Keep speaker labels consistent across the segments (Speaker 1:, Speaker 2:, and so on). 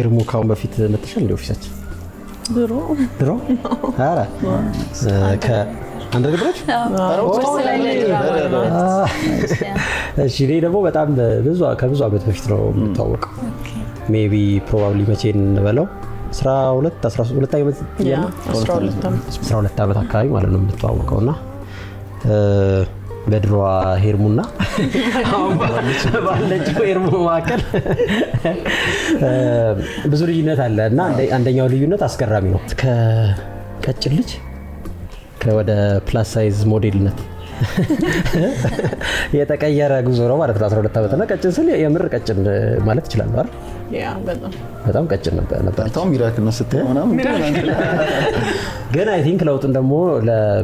Speaker 1: ሄርሙ ካሁን በፊት መጥተሻል እንደ ኦፊሳችን ድሮ አረ ከአንደር ግብሮች እሺ እኔ ደግሞ በጣም ከብዙ አመት በፊት ነው የምታወቀው ሜቢ ፕሮባብሊ መቼ እንበለው 12 ዓመት 12 ዓመት አካባቢ ማለት ነው የምትዋወቀውና በድሮዋ ሄርሙና አሁን ባለችው ሄርሙ መካከል ብዙ ልዩነት አለ እና አንደኛው ልዩነት አስገራሚ ነው ከቀጭን ልጅ ወደ ፕላስ ሳይዝ ሞዴልነት የተቀየረ ጉዞ ነው ማለት ነው 12 ዓመት እና ቀጭን ስል የምር ቀጭን ማለት ይችላል አይደል
Speaker 2: ያ
Speaker 1: በጣም ቀጭን ነበር
Speaker 3: በጣም ሚራክል ነው ስትይ ምናምን
Speaker 1: ግን አይ ቲንክ ለውጡን ደግሞ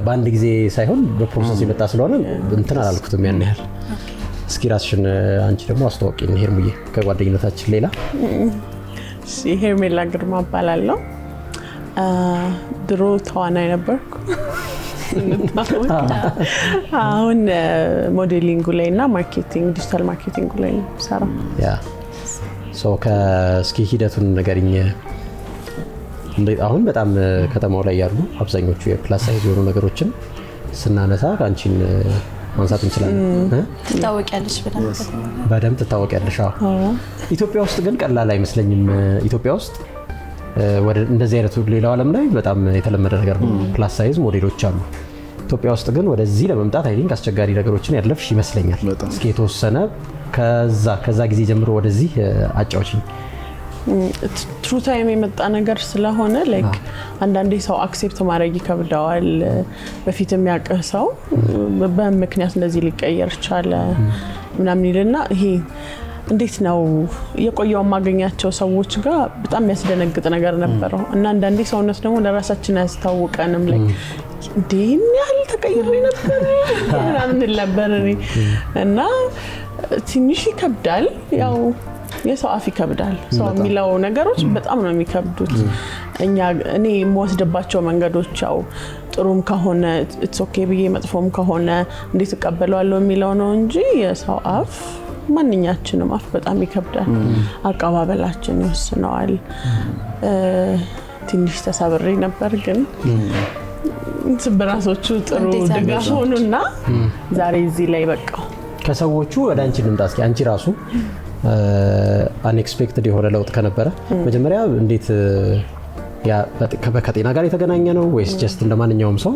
Speaker 1: በአንድ ጊዜ ሳይሆን በፕሮሰስ የመጣ ስለሆነ እንትን አላልኩትም ያን ያህል እስኪ ራስሽን አንቺ ደግሞ አስተዋውቂኝ ሄርሙዬ ከጓደኝነታችን ሌላ
Speaker 2: እሺ ሄርሜላ ግርማ እባላለሁ ድሮ ተዋናይ ነበርኩ አሁን ሞዴሊንግ ላይ እና ማርኬቲንግ ዲጂታል ማርኬቲንግ ላይ ሰራ
Speaker 1: ያ ሶ ከስኪ ሂደቱን ነገርኝ አሁን በጣም ከተማው ላይ ያሉ አብዛኞቹ የፕላስ ሳይዝ የሆኑ ነገሮችን ስናነሳ አንቺን ማንሳት እንችላለን
Speaker 4: ትታወቂያለሽ
Speaker 1: በደንብ ትታወቂያለሽ ኢትዮጵያ ውስጥ ግን ቀላል አይመስለኝም ኢትዮጵያ ውስጥ ወደ እንደዚህ አይነቱ ሌላው ዓለም ላይ በጣም የተለመደ ነገር ነው ፕላስ ሳይዝ ሞዴሎች አሉ ኢትዮጵያ ውስጥ ግን ወደዚህ ለመምጣት አይ ቲንክ አስቸጋሪ ነገሮችን ያለፍሽ ይመስለኛል እስኪ የተወሰነ ከዛ ጊዜ ጀምሮ ወደዚህ አጫውችኝ
Speaker 2: ትሩ ታይም የመጣ ነገር ስለሆነ ላይክ አንዳንዴ ሰው አክሴፕት ማድረግ ይከብዳዋል በፊት የሚያውቀው ሰው በምክንያት እንደዚህ ሊቀየር ይችላል ምናምን ይልና ይሄ እንዴት ነው የቆየው ማገኛቸው ሰዎች ጋር በጣም የሚያስደነግጥ ነገር ነበረው እና አንዳንዴ ሰውነት ደግሞ ለራሳችን ያስታውቀንም ላይክ ዲን ያህል ተቀይሮ ነበር ምናምን ነበር እና ትንሽ ይከብዳል ያው የሰው አፍ ይከብዳል ሰው የሚለው ነገሮች በጣም ነው የሚከብዱት እኔ የምወስድባቸው መንገዶች ያው ጥሩም ከሆነ ኢትስ ኦኬ ብዬ መጥፎም ከሆነ እንዴት ተቀበለዋለሁ የሚለው ነው እንጂ የሰው አፍ ማንኛችንም አፍ በጣም ይከብዳል አቀባበላችን ይወስነዋል ትንሽ ተሰብሬ ነበር ግን በራሶቹ ጥሩ ድጋፍ ሆኑና ዛሬ እዚህ ላይ በቃው
Speaker 1: ከሰዎቹ ወደ አንቺ ልምጣ እስኪ አንቺ ራሱ አንኤክስፔክትድ የሆነ ለውጥ ከነበረ መጀመሪያ እንዴት ያ ከጤና ጋር የተገናኘ ነው ወይስ ጀስት እንደማንኛውም ሰው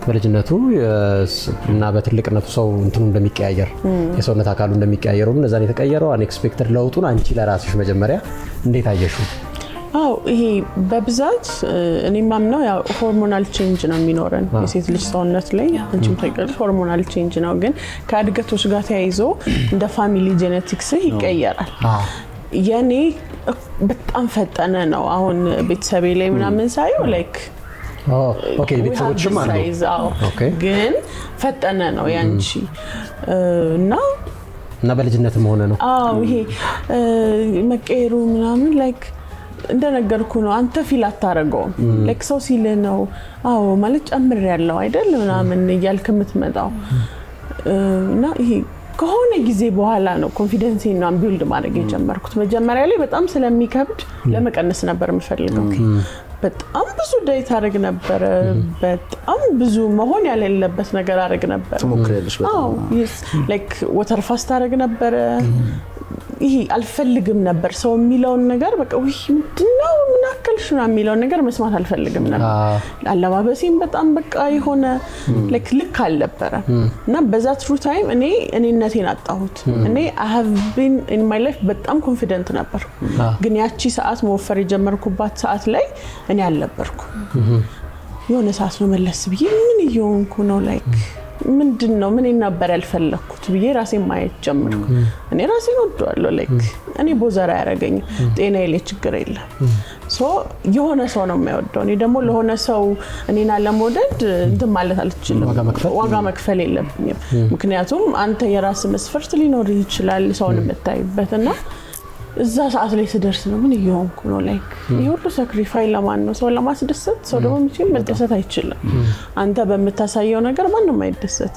Speaker 1: በልጅነቱ እና በትልቅነቱ ሰው እንትኑ እንደሚቀያየር የሰውነት አካሉ እንደሚቀያየረው እንደዛ የተቀየረው አንኤክስፔክትድ ለውጡን አንቺ ለራስሽ መጀመሪያ እንዴት አየሽው
Speaker 2: ይሄ በብዛት እኔ ማምነው ያው ሆርሞናል ቼንጅ ነው የሚኖረን የሴት ልጅ ሰውነት ላይ አንቺም ታውቂያለሽ ሆርሞናል ቼንጅ ነው ግን ከእድገቶች ጋር ተያይዞ እንደ ፋሚሊ ጄኔቲክስ ይቀየራል የኔ በጣም ፈጠነ ነው አሁን ቤተሰቤ ላይ ምናምን ሳይው ላይክ
Speaker 1: ኦኬ ቤተሰቦችም አሉ
Speaker 2: ግን ፈጠነ ነው ያንቺ
Speaker 1: እና በልጅነትም ሆነ ነው
Speaker 2: ይሄ መቀየሩ ምናምን ላይክ እንደነገርኩ ነው አንተ ፊል አታረጋው ላይክ ሰው ሲል ነው ማለት ጨምር ያለው አይደል ምናምን ይያልክ የምትመጣው እና ይሄ ከሆነ ጊዜ በኋላ ነው ኮንፊደንስን ነው ቢልድ ማድረግ የጀመርኩት መጀመሪያ ላይ በጣም ስለሚከብድ ለመቀነስ ነበር የምፈልገው በጣም ብዙ ዳይት አረግ ነበር በጣም ብዙ መሆን ያለበት ነገር አረግ ነበር
Speaker 3: ተሞክረልሽ በጣም
Speaker 2: ላይክ ወተር ፋስት አረግ ነበር ይሄ አልፈልግም ነበር ሰው የሚለውን ነገር በቃ ምንድነው ምናከልሽ ነው የሚለውን ነገር መስማት አልፈልግም ነበር አለባበሴም በጣም በቃ የሆነ ልክ አልነበረ እና በዛ ትሩ ታይም እኔነቴን አጣሁት እኔ I have been in my life በጣም ኮንፊደንት ነበር ግን ያቺ ሰዓት መወፈር የጀመርኩባት ሰዓት ላይ እኔ አልነበርኩ የሆነ ሰዓት ነው መለስ ብዬ ምን ይሆንኩ ነው ላይክ ምንድነው ምን ነበር ያልፈለኩት ብዬ ራሴን ማየት ጀመርኩ እኔ ራሴን ወደዋለሁ ላይክ እኔ ቦዘራ ያረጋኝ ጤናዬ ላይ ችግር የለም ሶ የሆነ ሰው ነው የሚወደው እኔ ደግሞ ለሆነ ሰው እኔና ለሞደድ እንትን ማለት አልችልም ዋጋ መክፈል የለብኝም ምክንያቱም አንተ የራስ መስፈርት ሊኖር ይችላል ሰውን የምታይበትና እዛ ሰዓት ላይ ስደርስ ነው ምን ይሆንኩ ነው ላይክ ይሁሉ ሳክሪፋይ ለማን ነው ሰው ለማስደሰት ሰው ደግሞ ምንም መደሰት አይችልም አንተ በመታሳየው ነገር ማንንም አይደሰት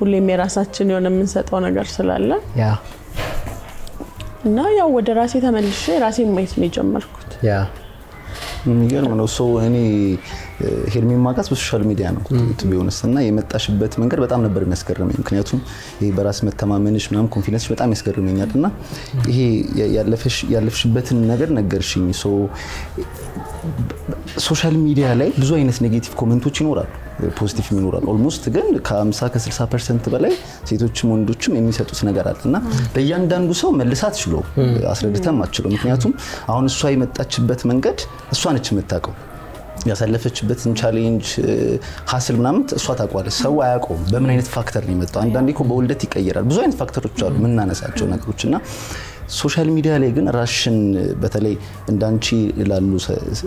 Speaker 2: ሁሌም የራሳችን የሆነ የምንሰጠው ነገር ስላለ እና ያው ወደ ራሴ ተመልሼ ራሴን ማየት ነው የጀመርኩት
Speaker 1: ያ
Speaker 3: የሚገርም ነው። እኔ ሄርሜን ማውቃት በሶሻል ሚዲያ ነው ቢሆንስ እና የመጣሽበት መንገድ በጣም ነበር የሚያስገርመኝ። ምክንያቱም ይሄ በራስ መተማመንሽ ምናምን ኮንፊደንስሽ በጣም ያስገርመኛል እና ይሄ ያለፍሽበትን ነገር ነገርሽኝ። ሶሻል ሚዲያ ላይ ብዙ አይነት ኔጌቲቭ ኮሜንቶች ይኖራሉ፣ ፖዚቲቭ ይኖራሉ። ኦልሞስት ግን ከ50-60% በላይ ሴቶችም ወንዶችም የሚሰጡት ነገር አለ እና ለእያንዳንዱ ሰው መልሳት ችሎ አስረድተም አትችለው። ምክንያቱም አሁን እሷ የመጣችበት መንገድ እሷ ነች የምታውቀው። ያሳለፈችበትን ቻሌንጅ ሀስል ምናምን እሷ ታውቋለች፣ ሰው አያውቀውም በምን አይነት ፋክተር ነው የመጣው። አንዳንዴ እኮ በውልደት ይቀየራል። ብዙ አይነት ፋክተሮች አሉ የምናነሳቸው ነገሮች እና ሶሻል ሚዲያ ላይ ግን ራስሽን በተለይ እንዳንቺ ላሉ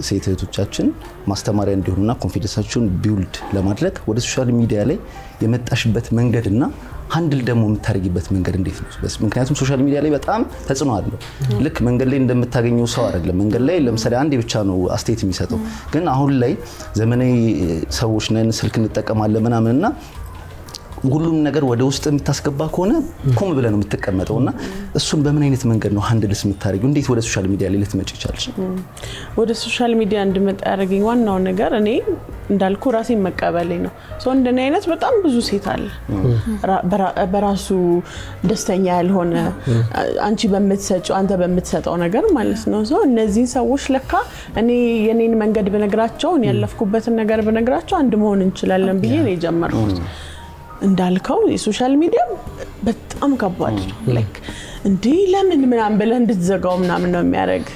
Speaker 3: ሴት እህቶቻችን ማስተማሪያ እንዲሆኑና ኮንፊደንሳቸውን ቢውልድ ለማድረግ ወደ ሶሻል ሚዲያ ላይ የመጣሽበት መንገድና ሃንድል ደግሞ የምታደርጊበት መንገድ እንዴት ነው? ምክንያቱም ሶሻል ሚዲያ ላይ በጣም ተጽዕኖ አለው። ልክ መንገድ ላይ እንደምታገኘው ሰው አይደለም። መንገድ ላይ ለምሳሌ አንዴ ብቻ ነው አስተያየት የሚሰጠው። ግን አሁን ላይ ዘመናዊ ሰዎች ነን፣ ስልክ እንጠቀማለን ምናምንና ሁሉም ነገር ወደ ውስጥ የምታስገባ ከሆነ ቆም ብለህ ነው የምትቀመጠውና እሱን በምን አይነት መንገድ ነው ሃንድልስ የምታደርጊው? እንዴት ወደ ሶሻል ሚዲያ ላይ ልትመጪ ይቻልሽ?
Speaker 2: ወደ ሶሻል ሚዲያ እንድመጣ ያደረገኝ ዋናው ነገር እኔ እንዳልኩ ራሴን መቀበሌ ነው። እንደኔ አይነት በጣም ብዙ ሴት አለ በራሱ ደስተኛ ያልሆነ አንቺ በምትሰጪው አንተ በምትሰጠው ነገር ማለት ነው። እነዚህ ሰዎች ለካ እኔ የኔን መንገድ በነግራቸው ያለፍኩበትን ነገር በነግራቸው አንድ መሆን እንችላለን ብዬ ነው የጀመርኩት። እንዳልከው የሶሻል ሚዲያ በጣም ከባድ ነው። ላይክ እንዴ ለምን ምናምን ብለህ እንድትዘጋው ምናምን ነው የሚያደርግ።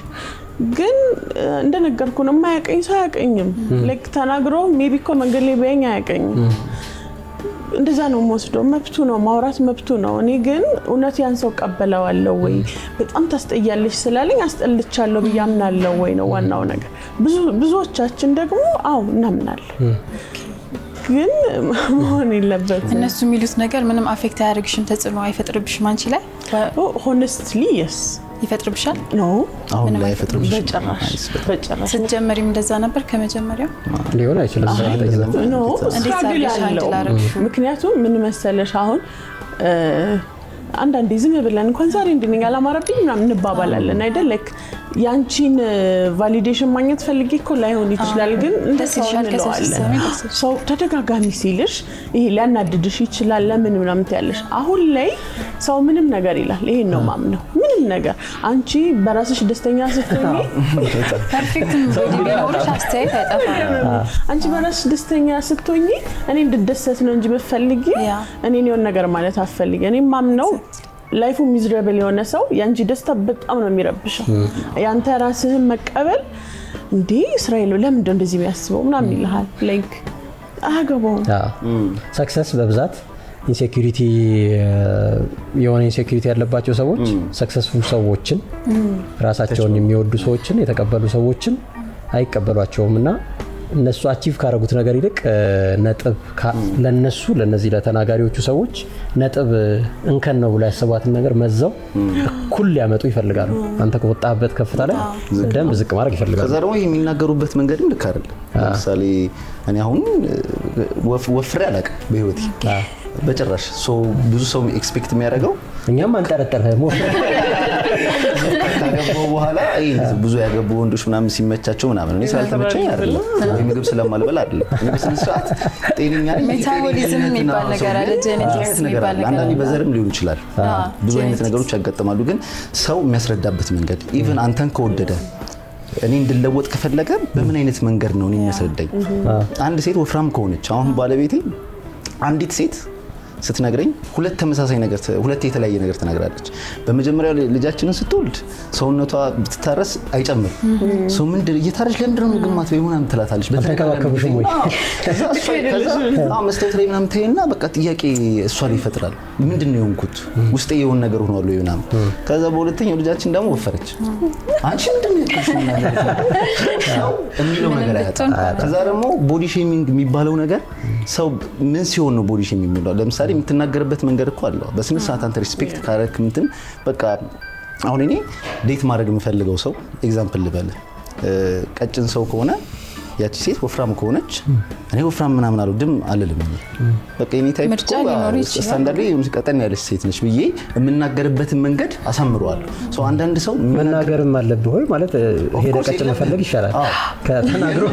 Speaker 2: ግን እንደነገርኩ ነው የማያቀኝ ሰው አያቀኝም። ላይክ ተናግሮ ሜቢ እኮ መንገድ ላይ ቢያኝ አያቀኝም። እንደዛ ነው የምወስደው። መብቱ ነው ማውራት መብቱ ነው። እኔ ግን እውነት ያን ሰው ቀበለዋለሁ ወይ በጣም ታስጠያለሽ ስላለኝ አስጠልቻለሁ ብዬ አምናለሁ ወይ ነው ዋናው ነገር። ብዙዎቻችን ደግሞ አዎ እናምናለን ግን መሆን የለበትም።
Speaker 4: እነሱ የሚሉት ነገር ምንም አፌክት አያደርግሽም፣ ተጽዕኖ አይፈጥርብሽም አንቺ ላይ?
Speaker 2: ሆነስትሊ የስ
Speaker 4: ይፈጥርብሻል?
Speaker 2: ኖ
Speaker 3: አሁን ላይ አይፈጥርብሽም
Speaker 2: በጭራሽ።
Speaker 4: ስትጀምሪም እንደዛ ነበር ከመጀመሪያው?
Speaker 1: ሊሆን አይችልም።
Speaker 2: ኖ ምክንያቱም ምን መሰለሽ አሁን አንዳንዴ ዝም ብለን እንኳን ዛሬ እንደኛ አላማረብኝ ምናምን እንባባላለን አይደል? ላይክ ያንቺን ቫሊዴሽን ማግኘት ፈልጌ እኮ ላይሆን ይችላል፣ ግን እንደዚህ እንለዋለን። ሰው ተደጋጋሚ ሲልሽ ይሄ ሊያናድድሽ ይችላል። ለምን ምናምን ትያለሽ። አሁን ላይ ሰው ምንም ነገር ይላል። ይሄን ነው ማምነው። ምንም ነገር አንቺ በራስሽ ደስተኛ ስትሆኚ
Speaker 4: ፐርፌክት ቦዲ ቢኖርሽ አስተያየት አይጠፋም።
Speaker 2: አንቺ በራስሽ ደስተኛ ስትሆኚ እኔ እንድደሰት ነው እንጂ በፈልጊ እኔ የሆነ ነገር ማለት አፈልጊ። እኔ ማምነው ላይፉ ሚዝረብል የሆነ ሰው ያንቺ ደስታ በጣም ነው የሚረብሸው። ያንተ ራስህን መቀበል እንዴ እስራኤል ለምን እንደዚህ የሚያስበው ምናምን ይልሃል። ላይክ አገባው
Speaker 1: ሰክሰስ በብዛት ኢንሴኩሪቲ የሆነ ኢንሴኩሪቲ ያለባቸው ሰዎች ሰክሰስፉል ሰዎችን ራሳቸውን የሚወዱ ሰዎችን የተቀበሉ ሰዎችን አይቀበሏቸውምና እነሱ አቺቭ ካረጉት ነገር ይልቅ ነጥብ ለነዚህ ለተናጋሪዎቹ ሰዎች ነጥብ እንከን ነው ብለው ያሰቧትን ነገር መዘው እኩል ሊያመጡ ይፈልጋሉ። አንተ ከወጣበት ከፍታ ላይ ደም ዝቅ ማድረግ ይፈልጋሉ።
Speaker 3: ከዛ ደግሞ የሚናገሩበት መንገድም ልክ አይደለም። ለምሳሌ እኔ አሁን ወፍሬ አላውቅም በህይወቴ በጭራሽ። ብዙ ሰው ኤክስፔክት የሚያደርገው
Speaker 1: እኛም አንጠረጠርህም
Speaker 3: ካገባው በኋላ ብዙ ያገቡ ወንዶች ምናምን ሲመቻቸው ምናምን እኔ ስላልተመቸኝ አይደለም ወይ ምግብ ስለማልበላ አይደለም። እኔ በስነ ስርዓት ጤነኛ ነኝ።
Speaker 4: ሜታቦሊዝም የሚባል ነገር አለ፣ ጄኔቲክስ የሚባል ነገር
Speaker 3: አንዳንዴ በዘርም ሊሆን ይችላል። ብዙ አይነት ነገሮች ያጋጥማሉ። ግን ሰው የሚያስረዳበት መንገድ ኢቭን አንተን ከወደደ እኔ እንድለወጥ ከፈለገ በምን አይነት መንገድ ነው እኔ የሚያስረዳኝ? አንድ ሴት ወፍራም ከሆነች አሁን ባለቤቴ አንዲት ሴት ስትነግረኝ ሁለት ተመሳሳይ ነገር ሁለት የተለያየ ነገር ተናግራለች። በመጀመሪያው ልጃችንን ስትወልድ ሰውነቷ ብትታረስ አይጨምር ሰው ምንድን እየታረሽ ለምንድን ነው ምግማት ወይ ምናምን ትላታለች።
Speaker 1: በተከባከቡሽም ወይ
Speaker 3: መስታወት ላይ ምናምን ታይና በቃ ጥያቄ እሷ ላይ ይፈጥራል። ምንድን ነው የሆንኩት ውስጤ የሆነ ነገር ሆኗል ወይ ምናምን። ከዛ በሁለተኛው ልጃችን ደግሞ ወፈረች። አንቺ ምንድን ነው የሚለው ነገር አያጣም። ከዛ ደግሞ ቦዲ ሼሚንግ የሚባለው ነገር ሰው ምን ሲሆን ነው ቦዲ ሼሚንግ የሚባለው? ለምሳሌ የምትናገርበት መንገድ እኮ አለ። በስነ ስርዓት አንተ ሪስፔክት ካረክ እንትን በቃ አሁን እኔ ዴት ማድረግ የምፈልገው ሰው ኤግዛምፕል ልበል፣ ቀጭን ሰው ከሆነ ያቺ ሴት ወፍራም ከሆነች እኔ ወፍራም ምናምን አልወድም አልልም። በቃ የኔ ታይፕ
Speaker 4: ምርጫ ሊኖር ይችላል።
Speaker 3: ስታንዳርድ ቀጠን ያለች ሴት ነች ብዬ የምናገርበትን መንገድ አሳምረዋለሁ። ሰው አንዳንድ ሰው
Speaker 1: መናገርም አለብህ ወይ ማለት ሄደ ቀጭ መፈለግ ይሻላል ከተናግሮ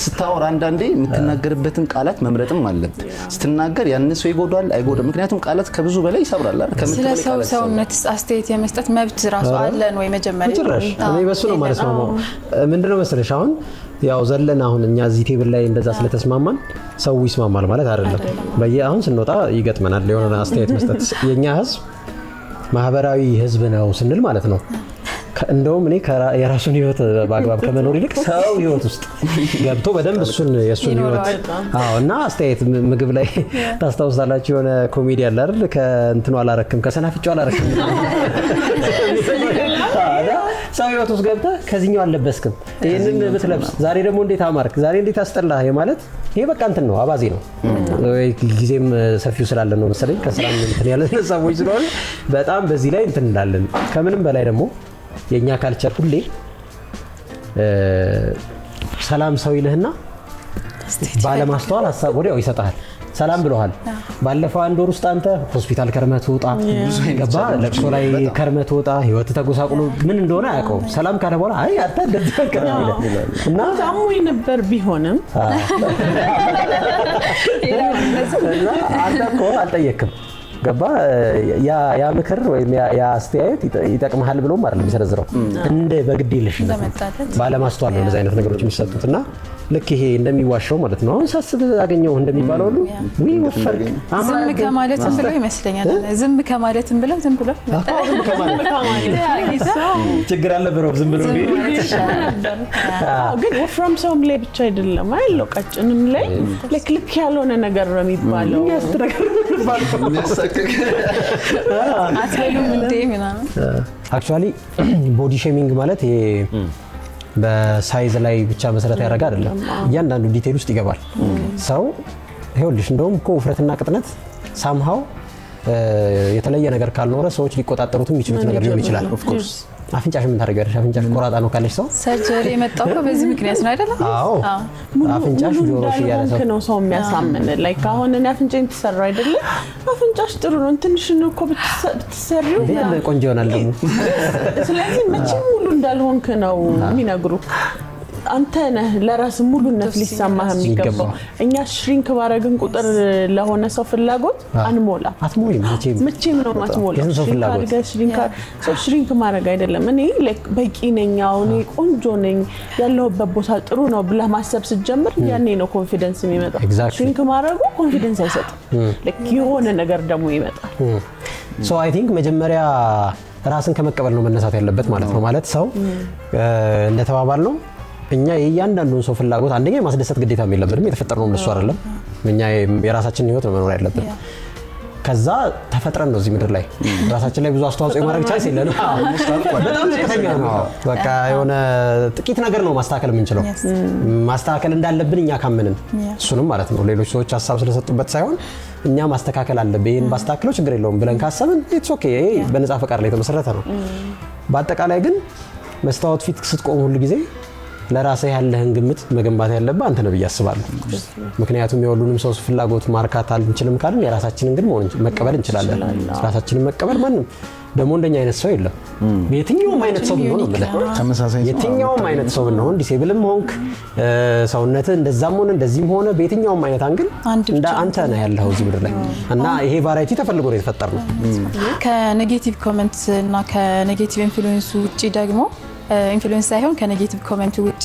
Speaker 3: ስታወራ አንዳንዴ የምትናገርበትን ቃላት መምረጥም አለብህ። ስትናገር ያን ሰው ይጎዳል አይጎዳም? ምክንያቱም ቃላት ከብዙ በላይ ይሰብራል አይደል?
Speaker 4: ስለ ሰው ሰውነት አስተያየት የመስጠት መብት ራሱ አለን ወይ? መጀመሪያ
Speaker 1: ጭራሽ እኔ በሱ ነው ማለት ነው። ምንድነው መሰለሽ አሁን ያው ዘለን አሁን እኛ እዚህ ቴብል ላይ እንደዛ ስለተስማማን ሰው ይስማማል ማለት አይደለም። አሁን ስንወጣ ይገጥመናል የሆነ አስተያየት መስጠት። የኛ ህዝብ ማህበራዊ ህዝብ ነው ስንል ማለት ነው። እንደውም እኔ የራሱን ህይወት በአግባብ ከመኖር ይልቅ ሰው ህይወት ውስጥ ገብቶ በደንብ የሱን ህይወት እና አስተያየት ምግብ ላይ ታስታውሳላችሁ የሆነ ኮሜዲ አለ አይደል? ከእንትኑ አላረክም ከሰናፍጫው አላረክም ሰው ህይወት ውስጥ ገብተህ ከዚህኛው አልለበስክም ይሄንን ብትለብስ ዛሬ ደግሞ እንዴት አማርክ ዛሬ እንዴት አስጠላህ ማለት ይሄ በቃ እንትን ነው አባዜ ነው። ጊዜም ሰፊው ስላለ ነው መሰለኝ ከሰላም እንትን ያለ ሰዎች ስለሆነ በጣም በዚህ ላይ እንትን እንላለን። ከምንም በላይ ደግሞ የኛ ካልቸር ሁሌ ሰላም ሰው ይልህና ባለማስተዋል ሐሳብ ወዲያው ይሰጣል። ሰላም ብለዋል ባለፈው አንድ ወር ውስጥ አንተ ሆስፒታል ከርመት ወጣ ገባ ለቅሶ ላይ ከርመት ወጣ ህይወት ተጎሳቁሎ ምን እንደሆነ አያውቀው። ሰላም ካለ በኋላ አይ አንተ እንደዚህ እና
Speaker 2: ታሞኝ ነበር ቢሆንም
Speaker 1: አንተ እኮ አልጠየቅም ገባ ያ ምክር ወይም ያ አስተያየት ይጠቅምሃል ብሎም አይደለም የሚሰነዝረው እንደ በግድ ይልሽነት ባለማስተዋል ነው እንደዚህ አይነት ነገሮች የሚሰጡትና ልክ ይሄ እንደሚዋሻው ማለት ነው። አሁን ሳስብ አገኘው እንደሚባለው ሁሉ ወይ ወፈር
Speaker 4: ዝም ከማለትም ብለው ይመስለኛል ዝም ከማለትም ብለው ዝም ብለው
Speaker 1: ችግር አለ ብለው ዝም ብለው
Speaker 2: ግን ወፍራም ሰውም ላይ ብቻ አይደለም አይለው ቀጭንም ላይ ልክ ያልሆነ ነገር ነው የሚባለው
Speaker 4: አትበሉም እንዴ ምናምን
Speaker 1: አክቹአሊ ቦዲ ሼሚንግ ማለት ይሄ በሳይዝ ላይ ብቻ መሰረት ያደረገ አይደለም። እያንዳንዱ ዲቴል ውስጥ ይገባል ሰው ይኸውልሽ እንደውም እኮ ውፍረትና ቅጥነት ሳምሃው የተለየ ነገር ካልኖረ ሰዎች ሊቆጣጠሩት የሚችሉት ነገር ሊሆን ይችላል። ኦፍ ኮርስ አፍንጫሽ ምን ታደርጊያለሽ? አፍንጫሽ ቆራጣ ነው ካለሽ ሰው
Speaker 4: ሰርጀሪ የመጣው በዚህ ምክንያት ነው አይደል?
Speaker 1: አዎ አፍንጫሽ ጆሮሽ ያለ
Speaker 2: ነው ሰው የሚያሳምን ላይ ካሁን እኔ አፍንጫዬን ተሰራ አይደለ? አፍንጫሽ ጥሩ ነው ትንሽ ነው እኮ ብትሰሪው
Speaker 1: ቆንጆ ይሆናል ደግሞ።
Speaker 2: ስለዚህ መቼም ሙሉ እንዳልሆንክ ነው የሚነግሩት። አንተ ነህ ለራስ ሙሉነት ሊሰማህ የሚገባው። እኛ ሽሪንክ ባረግን ቁጥር ለሆነ ሰው ፍላጎት አንሞላ
Speaker 1: አትሞይም
Speaker 2: መቼም ነው ማትሞላ። ሽሪንክ ማድረግ አይደለም እኔ በቂ ነኝ እኔ ቆንጆ ነኝ ያለሁበት ቦታ ጥሩ ነው ብለህ ማሰብ ስትጀምር ያኔ ነው ኮንፊደንስ የሚመጣው። ሽሪንክ ማድረጉ ኮንፊደንስ አይሰጥም። የሆነ ነገር ደግሞ ይመጣል።
Speaker 1: ሶ አይ ቲንክ መጀመሪያ ራስን ከመቀበል ነው መነሳት ያለበት ማለት ነው። ማለት ሰው እንደተባባል ነው እኛ የእያንዳንዱን ሰው ፍላጎት አንደኛ ማስደሰት ግዴታም የለብንም። የተፈጠርነው እነሱ አይደለም እኛ የራሳችንን ህይወት ነው መኖር ያለብን። ከዛ ተፈጥረን ነው እዚህ ምድር ላይ ራሳችን ላይ ብዙ አስተዋጽኦ የማድረግ ቻንስ የለንም። በጣም ዝቅተኛ ነው። በቃ የሆነ ጥቂት ነገር ነው ማስተካከል የምንችለው። ማስተካከል እንዳለብን እኛ ካመንን እሱንም ማለት ነው ሌሎች ሰዎች ሀሳብ ስለሰጡበት ሳይሆን እኛ ማስተካከል አለብን ይሄን ባስተካክለው ችግር የለውም ብለን ካሰብን ኢትስ ኦኬ ይሄ በነፃ ፈቃድ ላይ የተመሰረተ ነው። በአጠቃላይ ግን መስታወት ፊት ስትቆም ሁሉ ጊዜ ለራስህ ያለህን ግምት መገንባት ያለብህ አንተ ነህ ብዬ አስባለሁ። ምክንያቱም የሁሉንም ሰው ፍላጎት ማርካት አንችልም ካልን የራሳችንን ግን መቀበል እንችላለን። ራሳችንን መቀበል ማንም ደግሞ እንደኛ አይነት ሰው የለም። የትኛውም አይነት ሰው ብንሆን
Speaker 3: ተመሳሳይ
Speaker 1: የትኛውም አይነት ሰው ብንሆን ዲሴብልም ሆንክ ሰውነትህ እንደዛም ሆነ እንደዚህም ሆነ በየትኛውም አይነት አንግል እንደ አንተ ነህ ያለኸው እዚህ ምድር ላይ እና ይሄ ቫራይቲ ተፈልጎ ነው የተፈጠረው።
Speaker 4: ከኔጌቲቭ ኮሜንት እና ከኔጌቲቭ ኢንፍሉዌንስ ውጪ ደግሞ ኢንፍሉዌንስ ሳይሆን ከኔጌቲቭ ኮሜንት ውጪ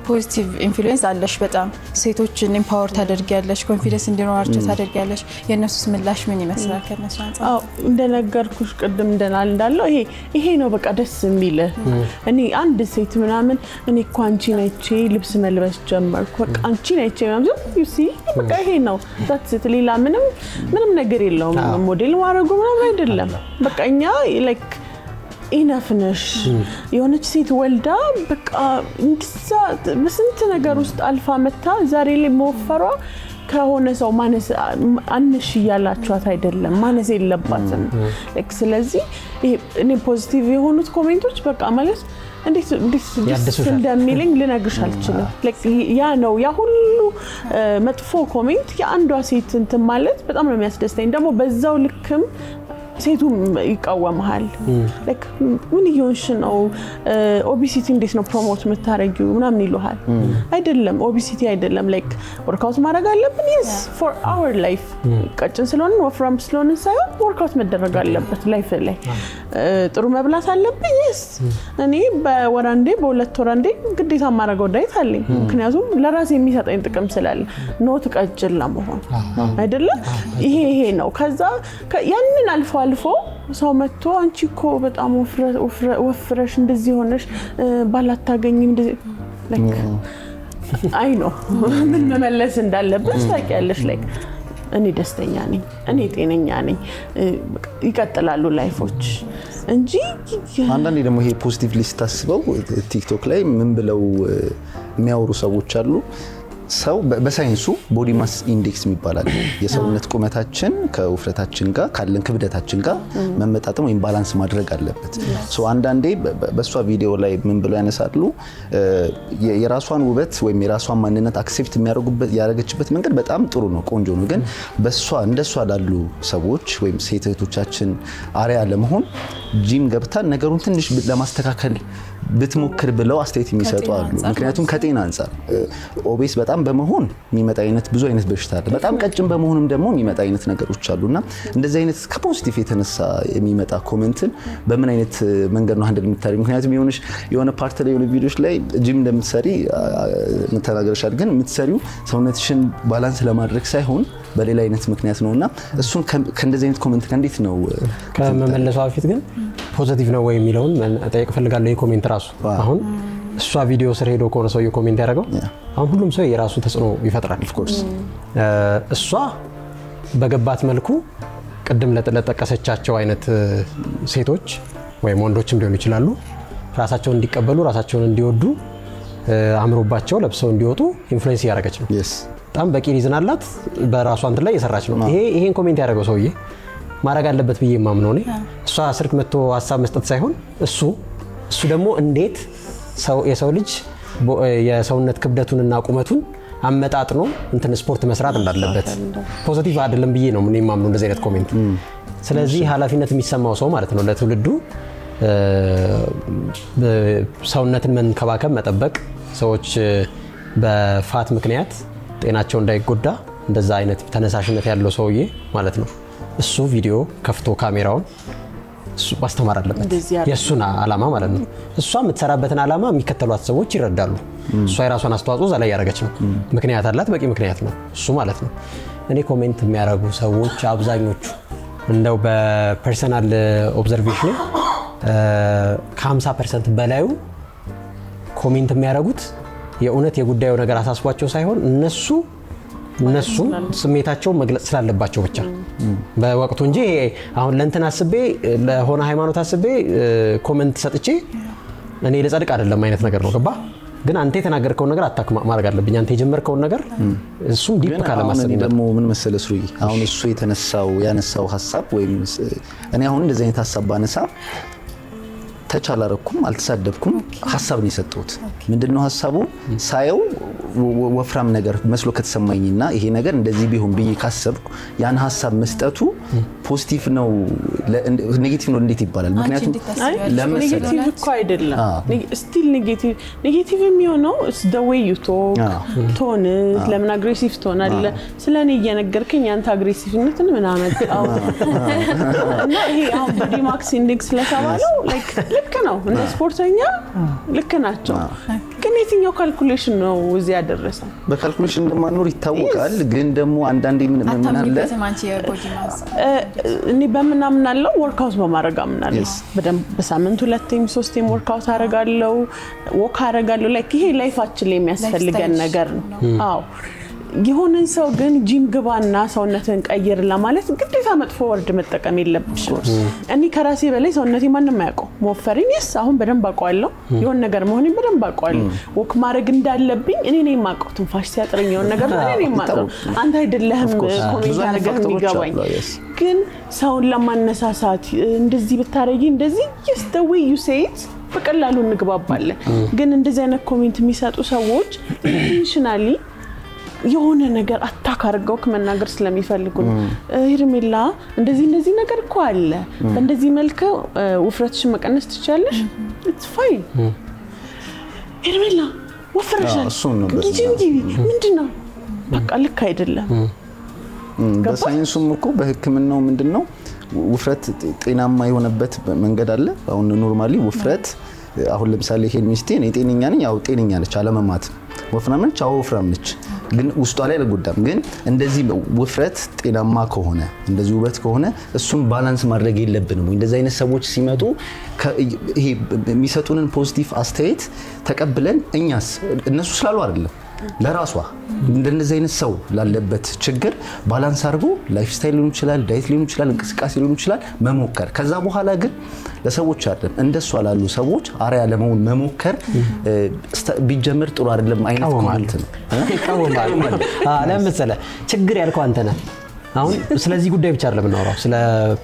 Speaker 4: ፖዚቲቭ ኢንፍሉዌንስ አለሽ። በጣም ሴቶችን ኢምፓወር ታደርጊያለሽ፣ ኮንፊደንስ እንዲኖራቸው ታደርጊያለሽ። የነሱስ ምላሽ ምን ይመስላል ከነሱ አንፃር?
Speaker 2: አዎ እንደነገርኩሽ ቅድም እንዳለው ይሄ ነው በቃ ደስ የሚል። እኔ አንድ ሴት ምናምን እኔ እኮ አንቺን አይቼ ልብስ መልበስ ጀመርኩ በቃ አንቺን አይቼ ምናምን ዩ ሲ በቃ ይሄ ነው ዛት ሌላ ምንም ነገር የለውም። ሞዴል ማድረጉ ምናምን አይደለም። በቃ እኛ ላይክ ኢነፍነሽ የሆነች ሴት ወልዳ በቃ እንድሳ በስንት ነገር ውስጥ አልፋ መታ ዛሬ ላይ መወፈሯ ከሆነ ሰው ማነስ አንሽ ያላችኋት አይደለም ማነስ የለባትም። ስለዚህ እኔ ፖዚቲቭ የሆኑት ኮሜንቶች በቃ ማለት እንዴት እንደሚልኝ ልነግርሽ አልችልም like ያ ነው ያ ሁሉ መጥፎ ኮሜንት የአንዷ ሴት እንትን ማለት በጣም ነው የሚያስደስተኝ ደግሞ በዛው ልክም ሴቱ ይቃወማል like ምን ይሆንሽ ነው ኦቢሲቲ እንዴት ነው ፕሮሞት የምታረጊው ምናምን ይሉሃል አይደለም ኦቢሲቲ አይደለም like ወርክአውት ማድረግ አለብን yes for our life ቀጭን ስለሆነ ወፍራም ስለሆነ ሳይሆን ወርክአውት መደረግ አለበት ላይፍ ላይ ጥሩ መብላት አለብን yes እኔ በወር አንዴ በሁለት ወር አንዴ ግዴታ ማድረገው ዳይት አለኝ ምክንያቱም ለራሴ የሚሰጠኝ ጥቅም ስላለ ኖት ቀጭን ለመሆን አይደለም ይሄ ነው ከዛ ያንን አልፎ ሰው መጥቶ አንቺ እኮ በጣም ወፍረሽ እንደዚህ ሆነሽ ባላታገኝ እንደዚህ like አይ ነው ምን መመለስ እንዳለበት ታውቂያለሽ like እኔ ደስተኛ ነኝ እኔ ጤነኛ ነኝ ይቀጥላሉ ላይፎች እንጂ
Speaker 3: አንዳንዴ ደግሞ ይሄ ፖዚቲቭ ሊስት ታስበው ቲክቶክ ላይ ምን ብለው የሚያወሩ ሰዎች አሉ ሰው በሳይንሱ ቦዲ ማስ ኢንዴክስ የሚባላል የሰውነት ቁመታችን ከውፍረታችን ጋር ካለን ክብደታችን ጋር መመጣጠን ወይም ባላንስ ማድረግ አለበት ሶ አንዳንዴ በሷ ቪዲዮ ላይ ምን ብለው ያነሳሉ የራሷን ውበት ወይም የራሷን ማንነት አክሴፕት የሚያደርጉበት ያረጋችበት መንገድ በጣም ጥሩ ነው ቆንጆ ነው ግን በሷ እንደሷ ላሉ ሰዎች ወይም ሴቶቻችን አሪያ ለመሆን ጂም ገብታ ነገሩን ትንሽ ለማስተካከል ብትሞክር ብለው አስተያየት የሚሰጡ አሉ ምክንያቱም ከጤና አንፃር ኦቤስ በጣም በመሆን የሚመጣ አይነት ብዙ አይነት በሽታ አለ በጣም ቀጭን በመሆንም ደግሞ የሚመጣ አይነት ነገሮች አሉና እንደዚህ አይነት ከፖዚቲቭ የተነሳ የሚመጣ ኮሜንትን በምን አይነት መንገድ ነው ሃንድል የምታደርጊ ምክንያቱም የሆነ ፓርት ላይ የሆነ ቪዲዮዎች ላይ ጂም እንደምትሰሪ መተናገርሻል ግን የምትሰሪው ሰውነትሽን ባላንስ ለማድረግ ሳይሆን በሌላ አይነት ምክንያት ነውና እሱን ከእንደዚህ አይነት ኮሜንት እንዴት ነው
Speaker 1: ከመመለሷ በፊት ግን ፖዚቲቭ ነው ወይ የሚለውን ጠይቅ ፈልጋለሁ የኮሜንት ራሱ አሁን እሷ ቪዲዮ ስር ሄዶ ኮነ ሰው የኮሜንት ያደረገው አሁን ሁሉም ሰው የራሱ ተጽዕኖ ይፈጥራል ኦፍ ኮርስ እሷ በገባት መልኩ ቅድም ለተጠቀሰቻቸው አይነት ሴቶች ወይ ወንዶችም ሊሆኑ ይችላሉ ራሳቸውን እንዲቀበሉ ራሳቸውን እንዲወዱ አምሮባቸው ለብሰው እንዲወጡ ኢንፍሉዌንስ ያደረገች ነው በጣም በቂ ሪዝን አላት በራሷ እንት ላይ የሰራች ነው ይሄን ኮሜንት ያደረገው ሰውዬ ማድረግ አለበት ብዬ ማምነው ነው እሷ ስርክ መጥቶ ሐሳብ መስጠት ሳይሆን እሱ ደግሞ እንዴት የሰው ልጅ የሰውነት ክብደቱንና ቁመቱን አመጣጥኖ እንትን ስፖርት መስራት እንዳለበት ፖዚቲቭ አይደለም ብዬ ነው ምን ማምነው እንደዚህ አይነት ኮሜንት ስለዚህ ኃላፊነት የሚሰማው ሰው ማለት ነው ለትውልዱ ሰውነትን መንከባከብ መጠበቅ ሰዎች በፋት ምክንያት ጤናቸው እንዳይጎዳ እንደዛ አይነት ተነሳሽነት ያለው ሰውዬ ማለት ነው እሱ ቪዲዮ ከፍቶ ካሜራውን እሱ ማስተማር አለበት የሱን አላማ ማለት ነው እሷ የምትሰራበትን አላማ የሚከተሏት ሰዎች ይረዳሉ እሷ የራሷን አስተዋጽኦ እዛ ላይ ያደረገች ነው ምክንያት አላት በቂ ምክንያት ነው እሱ ማለት ነው እኔ ኮሜንት የሚያደርጉ ሰዎች አብዛኞቹ እንደው በፐርሰናል ኦብዘርቬሽን ከ50% በላዩ ኮሜንት የሚያደርጉት የእውነት የጉዳዩ ነገር አሳስቧቸው ሳይሆን እነሱ ስሜታቸው መግለጽ ስላለባቸው ብቻ በወቅቱ እንጂ አሁን ለእንትን አስቤ ለሆነ ሃይማኖት አስቤ ኮሜንት ሰጥቼ እኔ ለጸድቅ አይደለም አይነት ነገር ነው ገባ ግን አንተ የተናገርከው ነገር አታክ ማድረግ አለብኝ አንተ የጀመርከው ነገር እሱም ዲፕ ካለ ማሰብ
Speaker 3: ደግሞ ምን መሰለሽ ሩይ አሁን እሱ ያነሳው ሐሳብ ወይም እኔ አሁን እንደዚህ አይነት ሐሳብ ባነሳ ተቻላረኩም አልተሳደብኩም ሐሳብ ነው የሰጠሁት ምንድነው ሐሳቡ ሳየው ወፍራም ነገር መስሎ ከተሰማኝና ይሄ ነገር እንደዚህ ቢሆን ብዬ ካሰብኩ ያን ሐሳብ መስጠቱ ፖዚቲቭ ነው ኔጌቲቭ ነው እንዴት ይባላል ምክንያቱም
Speaker 2: ኔጌቲቭ እኮ አይደለም ስቲል ኔጌቲቭ የሚሆነው is the way you talk ቶን ለምን አግሬሲቭ ትሆናለ ስለኔ እየነገርከኝ አንተ አግሬሲቭነትን ምን አመጣው እና ይሄ አሁን ቦዲ ማስ ኢንዴክስ ለተባለው like ልክ ነው እንደ ስፖርተኛ ልክ ናቸው ግን የትኛው ካልኩሌሽን ነው እዚህ ያደረሰው
Speaker 3: በካልኩሌሽን እንደማኖር ይታወቃል ግን ደግሞ አንዳንዴ ምን አለ
Speaker 2: እኔ በመናምናለው ወርክአውት በማድረግ አምናለሁ በደንብ በሳምንት 2 3 ወርክአውት አረጋለሁ ወክ አረጋለሁ ላይክ ይሄ ላይፋችን ላይ የሚያስፈልገን ነገር ነው አዎ የሆነን ሰው ግን ጂም ግባና ሰውነትን ቀይር ለማለት ግዴታ መጥፎ ወርድ መጠቀም የለብሽም እኔ ከራሴ በላይ ሰውነቴ ማንንም አያውቀው ሞፈሪን አሁን በደንብ አውቀዋለሁ የሆነ ነገር መሆኔን በደንብ አውቀዋለሁ ወክ ማድረግ እንዳለብኝ እኔ ነኝ የማውቀው ትንፋሽ ሲያጥረኝ የሆነ ነገር እኔ ነኝ የማውቀው አንተ አይደለህም ኮሜንት አድርገህ የሚገባኝ ግን ሰውን ለማነሳሳት እንደዚህ ብታረጊ እንደዚህ just the way you say it በቀላሉ እንግባባለን። ግን እንደዚህ አይነት ኮሜንት የሚሰጡ ሰዎች ኢንቴንሽናሊ የሆነ ነገር አታክ አድርገው ከመናገር ስለሚፈልጉ ሄርሜላ እንደዚህ ነገር እኮ አለ በእንደዚህ መልኩ ውፍረትሽን መቀነስ ትችያለሽ ኢትስ ፋይን ሄርሜላ ወፍረሻል እንጂ ምንድነው በቃ ልክ አይደለም
Speaker 3: በሳይንሱም እኮ በህክምናው ምንድነው ውፍረት ጤናማ የሆነበት መንገድ አለ አሁን ኖርማሊ ውፍረት አሁን ለምሳሌ ሄድ ሚስቴ እኔ ጤነኛ ነኝ ያው ጤነኛ ነች አለመማት ወፍራም ነች አው ወፍራም ነች ግን ውስጧ ላይ ለጉዳም ግን እንደዚህ ውፍረት ጤናማ ከሆነ እንደዚህ ውበት ከሆነ እሱን ባላንስ ማድረግ የለብንም ወይ እንደዚህ አይነት ሰዎች ሲመጡ ይሄ የሚሰጡንን ፖዚቲቭ አስተያየት ተቀብለን እኛስ እነሱ ስላሉ አይደለም ለራሷ እንደነዚህ አይነት ሰው ላለበት ችግር ባላንስ አድርጎ ላይፍ ስታይል ሊሆን ይችላል ዳይት ሊሆን ይችላል እንቅስቃሴ ሊሆን ይችላል መሞከር ከዛ በኋላ ግን ለሰዎች አይደለም እንደሷ ላሉ ሰዎች አሪያ ለመሆን መሞከር ቢጀምር ጥሩ አይደለም አይነት ኮሜንት ነው
Speaker 1: ለምሳሌ ችግር ያልከው አንተ ነህ አሁን ስለዚህ ጉዳይ ብቻ አይደለም እናወራው ስለ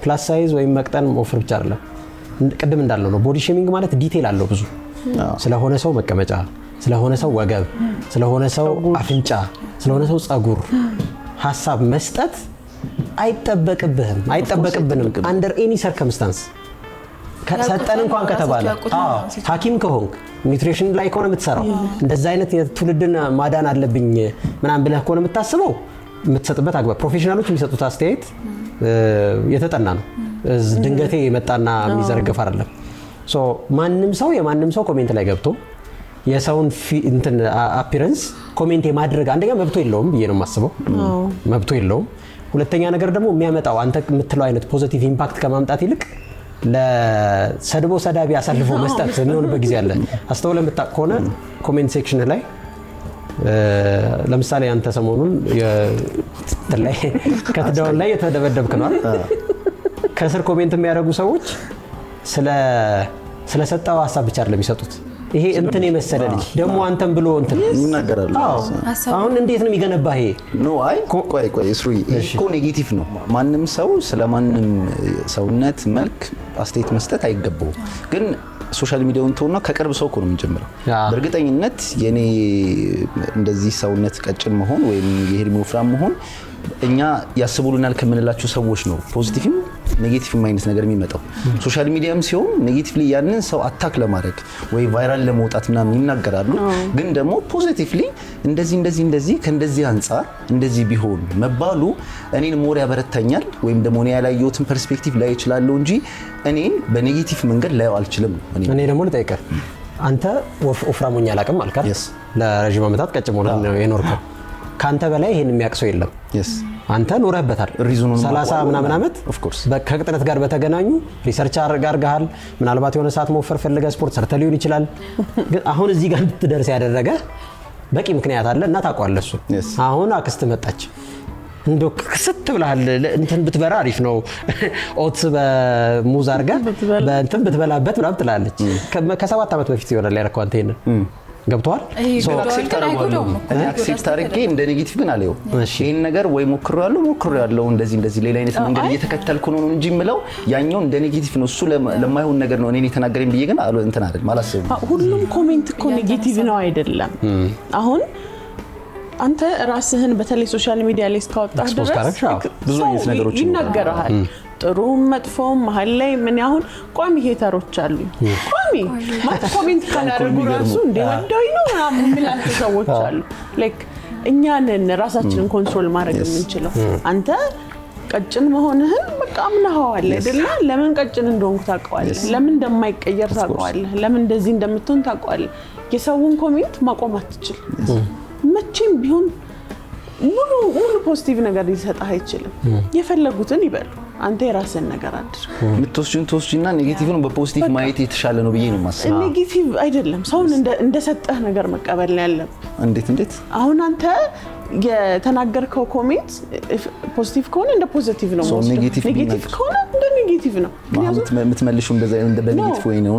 Speaker 1: ፕላስ ሳይዝ ወይም መቅጠን ኦፈር ብቻ አይደለም ቅድም እንዳለው ነው ቦዲ ሼሚንግ ማለት ዲቴል አለው ብዙ ስለሆነ ሰው መቀመጫ ስለሆነ ሰው ወገብ ስለሆነ ሰው አፍንጫ ስለሆነ ሰው ጸጉር ሐሳብ መስጠት አይጠበቅብንም under any circumstance ከሰጠን እንኳን ከተባለ ሐኪም ከሆንክ ኒውትሪሽን ላይ ከሆነ የምትሰራው እንደዛ አይነት የትውልድን ማዳን አለብኝ ምናምን ብለህ ከሆነ የምታስበው የምትሰጥበት አግባብ ፕሮፌሽናሎች የሚሰጡት አስተያየት የተጠና ነው ድንገቴ የመጣና የሚዘረገፍ አይደለም ሶ ማንንም ሰው የማንንም ሰው ኮሜንት ላይ ገብቶ የሰውን እንትን አፒረንስ ኮሜንት የማድረግ አንደኛ መብቶ የለውም ብዬ ነው የማስበው መብቶ የለውም ሁለተኛ ነገር ደግሞ የሚያመጣው አንተ የምትለው አይነት ፖዚቲቭ ኢምፓክት ከማምጣት ይልቅ ለሰድቦ ሰዳቢ አሳልፎ መስጠት የሚሆንበት ጊዜ አለ አስተውለህ የምታውቅ ከሆነ ኮሜንት ሴክሽን ላይ ለምሳሌ አንተ ሰሞኑን ከትዳውን ላይ የተደበደብክ ነው ከስር ኮሜንት የሚያደርጉ ሰዎች ስለሰጠው ሀሳብ ብቻ አይደለም የሚሰጡት ይሄ እንትን የመሰለ ልጅ ደግሞ አንተም ብሎ እንትን
Speaker 3: ይናገራሉ
Speaker 1: አሁን እንዴት ነው የሚገነባ ይሄ
Speaker 3: ኖ አይ ቆይ እስሩ እኮ ኔጌቲቭ ነው ማንንም ሰው ስለማንንም ሰውነት መልክ አስተያየት መስጠት አይገባው ግን ሶሻል ሚዲያውን ተውና ከቅርብ ሰው እኮ ነው የምንጀምረው በእርግጠኝነት የኔ እንደዚህ ሰውነት ቀጭን መሆን ወይም የሄድ ወፍራም መሆን እኛ ያስቡልናል ከመንላችሁ ሰዎች ነው ፖዚቲቭም ኔጌቲቭም አይነት ነገር የሚመጣው ሶሻል ሚዲያም ሲሆን ኔጌቲቭሊ ያንን ሰው አታክ ለማድረግ ወይ ቫይራል ለመውጣትና ይናገራሉ ግን ደግሞ ፖዚቲቭሊ እንደዚህ ከእንደዚህ አንፃር እንደዚህ ቢሆን መባሉ እኔን ሞር ያበረታኛል ወይም ደግሞ እኔ ያላየሁትን ፐርስፔክቲቭ ላይ ይችላልው እንጂ እኔን በኔጌቲቭ መንገድ ላይ አልችልም
Speaker 1: እኔ ደግሞ ልጠይቅህ አንተ ወፍራሞኛ አላቅም አልካ ለረጅም ዓመታት ቀጭን ሆነህ ነው የኖርከው ካንተ በላይ ይሄን የሚያቅሰው የለም አንተ ኖረህበታል 30 ምናምን አመት
Speaker 3: ኦፍ ኮርስ
Speaker 1: ከቅጥነት ጋር በተገናኙ ሪሰርች አድርገሃል ምናልባት የሆነ ሰዓት መወፈር ፈልገህ ስፖርት ሰርተህ ሊሆን ይችላል ግን አሁን እዚህ ጋር እንድትደርስ ያደረገ በቂ ምክንያት አለ እና ታውቀዋለህ እሱ አሁን አክስት መጣች እንዶ ክስት ብለሃል እንትን ብትበራ አሪፍ ነው ኦትስ በሙዝ አድርገህ በእንትን ብትበላበት ብላ ትላለች ከ7 አመት በፊት ይሆናል ያረከው አንተ ይሄን ገብቷል
Speaker 3: ሶ አክሴፕት አድርጌ እንደ ኔጌቲቭ ግን አለው ይሄን ነገር ወይ ሞክሬያለሁ እንደዚህ ሌላ አይነት መንገድ እየተከተልኩ ነው እንጂ ምለው ያኛው እንደ ኔጌቲቭ ነው እሱ ለማይሆን ነገር ነው እኔ ተናገረኝ ብዬ ግን እንትን አይደል ማላሰብ
Speaker 2: ሁሉም ኮሜንት እኮ ኔጌቲቭ ነው አይደለም አሁን አንተ ራስህን በተለይ ሶሻል ሚዲያ ላይ ስታወጣህ ድረስ
Speaker 3: ብዙ አይነት ነገሮች
Speaker 2: ይናገራል ጥሩ መጥፎም መሀል ላይ ምን ያሁን ቋሚ ሄተሮች አሉ ቋሚ ማለት ኮሜንት ካላረጉ ራሱ እንደወደው ነው ምናምን ሰዎች አሉ ላይክ እኛንን ራሳችንን ኮንትሮል ማድረግ የምንችለው አንተ ቀጭን መሆንህን በቃ አምነኸዋል አይደል ለምን ቀጭን እንደሆንኩ ታውቀዋለህ ለምን እንደማይቀየር ታውቀዋለህ ለምን እንደዚህ እንደምትሆን ታውቀዋለህ የሰውን ኮሜንት ማቆም አትችል መቼም ቢሆን ሙሉ ፖዚቲቭ ነገር ሊሰጥህ አይችልም የፈለጉትን ይበሉ አንተ የራስን ነገር አድርግ
Speaker 3: ምትወስጂና ኔጌቲቭን በፖዚቲቭ ማየት የተሻለ ነው ብዬ ነው ማስበው
Speaker 2: ኔጌቲቭ አይደለም ሰውን እንደሰጠህ ነገር መቀበል ነው ያለብህ
Speaker 3: እንዴት
Speaker 2: አሁን አንተ የተናገርከው ኮሜንት ፖዚቲቭ ከሆነ እንደ ፖዚቲቭ ነው ኔጌቲቭ ከሆነ እንደ ኔጌቲቭ ነው።
Speaker 3: ምክንያቱም የምትመልሺው እንደዛ እንደ በኔጌቲቭ ወይ ነው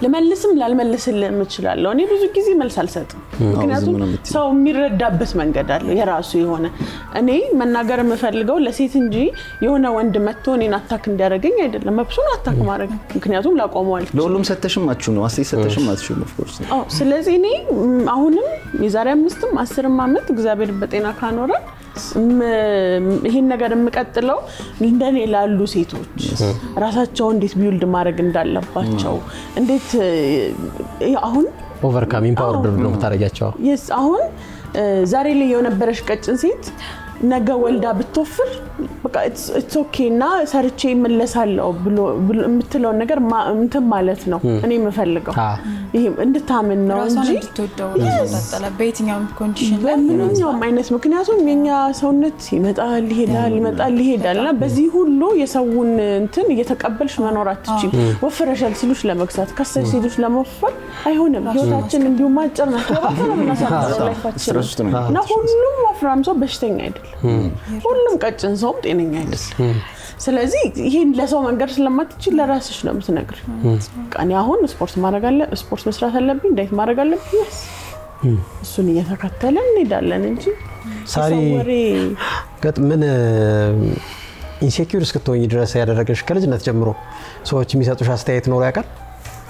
Speaker 2: ለመልስም ላልመልስልም እችላለሁ። እኔ ብዙ ጊዜ መልስ አልሰጥም፣ ምክንያቱም ሰው የሚረዳበት መንገድ አለ የራሱ የሆነ። እኔ መናገር የምፈልገው ለሴት እንጂ የሆነ ወንድ መጥቶ እኔን አታክ እንዲያደርገኝ አይደለም። መብሱን አታክ ማድረግ ምክንያቱም ላቆመው አልችልም።
Speaker 3: ለሁሉም ሰተሽም አትችይም ነው አስተይ ሰተሽም አትችይም ኦፍ ኮርስ።
Speaker 2: ስለዚህ እኔ አሁንም የዛሬ 5ም 10ም ዓመት እግዚአብሔር በጤና ካኖረ ይሄን ነገር የምቀጥለው እንደኔ ላሉ ሴቶች ራሳቸው እንዴት ቢውልድ ማድረግ እንዳለባቸው እንዴት አሁን
Speaker 1: ኦቨርካም ኢምፓወርድ ነው ታረጋቸው።
Speaker 2: አሁን ዛሬ ላይ የነበረሽ ቀጭን ሴት ነገ ወልዳ ብትወፍር በቃ ኢትስ ኦኬ እና ሰርቼ እመለሳለሁ ብሎ የምትለው ነገር እንትን ማለት ነው እኔ የምፈልገው ይሄ እንድታምን ነው እንጂ
Speaker 4: ተጠላ በየትኛውም ኮንዲሽን
Speaker 2: በምንኛውም አይነት ምክንያቱም የኛ ሰውነት ይመጣል ይሄዳልና በዚህ ሁሉ የሰውን እንትን እየተቀበልሽ መኖር አትችይም። ወፍረሻል ሲሉሽ ለመግዛት ከሰሽ ሲሉሽ ለመወፈር አይሆንም። ህይወታችን እንዲሁም አጭር ነው። ለባሰና ላይፋችን እና ሁሉም ወፍራም ሰው በሽተኛ አይደለም፣ ሁሉም ቀጭን ሰው ጤነኛ አይደለም። ስለዚህ ይሄን ለሰው መንገር ስለማትችል ለራስሽ ነው የምትነግሪው። እኔ አሁን ስፖርት መስራት አለብኝ፣ ዳይት ማድረግ አለብኝ፣ እሱን እየተከተለን እንሄዳለን እንጂ
Speaker 1: ሳሪ ምን ኢንሴኪዩር እስክትሆኚ ድረስ ያደረገሽ ከልጅነት ጀምሮ ሰዎች የሚሰጡሽ አስተያየት ኖሮ ያውቃል?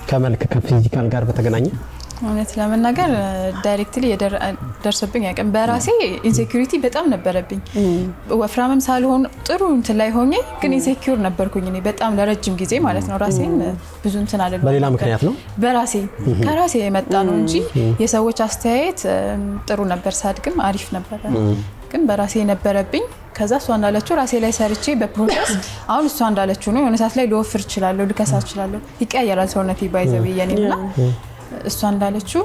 Speaker 1: ከመልክ ከፊዚካል ጋር በተገናኘ
Speaker 4: እውነት ለመናገር ዳይሬክትሊ ደርሰብኝ ያቀም በራሴ ኢንሴኩሪቲ በጣም ነበረብኝ። ወፍራምም ሳልሆን ጥሩ እንትን ላይ ሆኜ ግን ኢንሴኩር ነበርኩኝ እኔ በጣም ለረጅም ጊዜ ማለት ነው። ራሴን ብዙ እንትን አለኝ።
Speaker 1: በሌላ ምክንያት ነው
Speaker 4: በራሴ ከራሴ የመጣ ነው እንጂ የሰዎች አስተያየት ጥሩ ነበር፣ ሳድግም አሪፍ ነበር። ግን በራሴ ነበረብኝ። ከዛ እሷ እንዳለችው ራሴ ላይ ሰርቼ በፕሮሰስ አሁን እሷ እንዳለችው ነው የሆነ ሰዓት ላይ ልወፍር እችላለሁ፣ ልከሳ እችላለሁ። ይቀያየራል ሰውነቴ ባይዘው የኔና እሷ እንዳለችው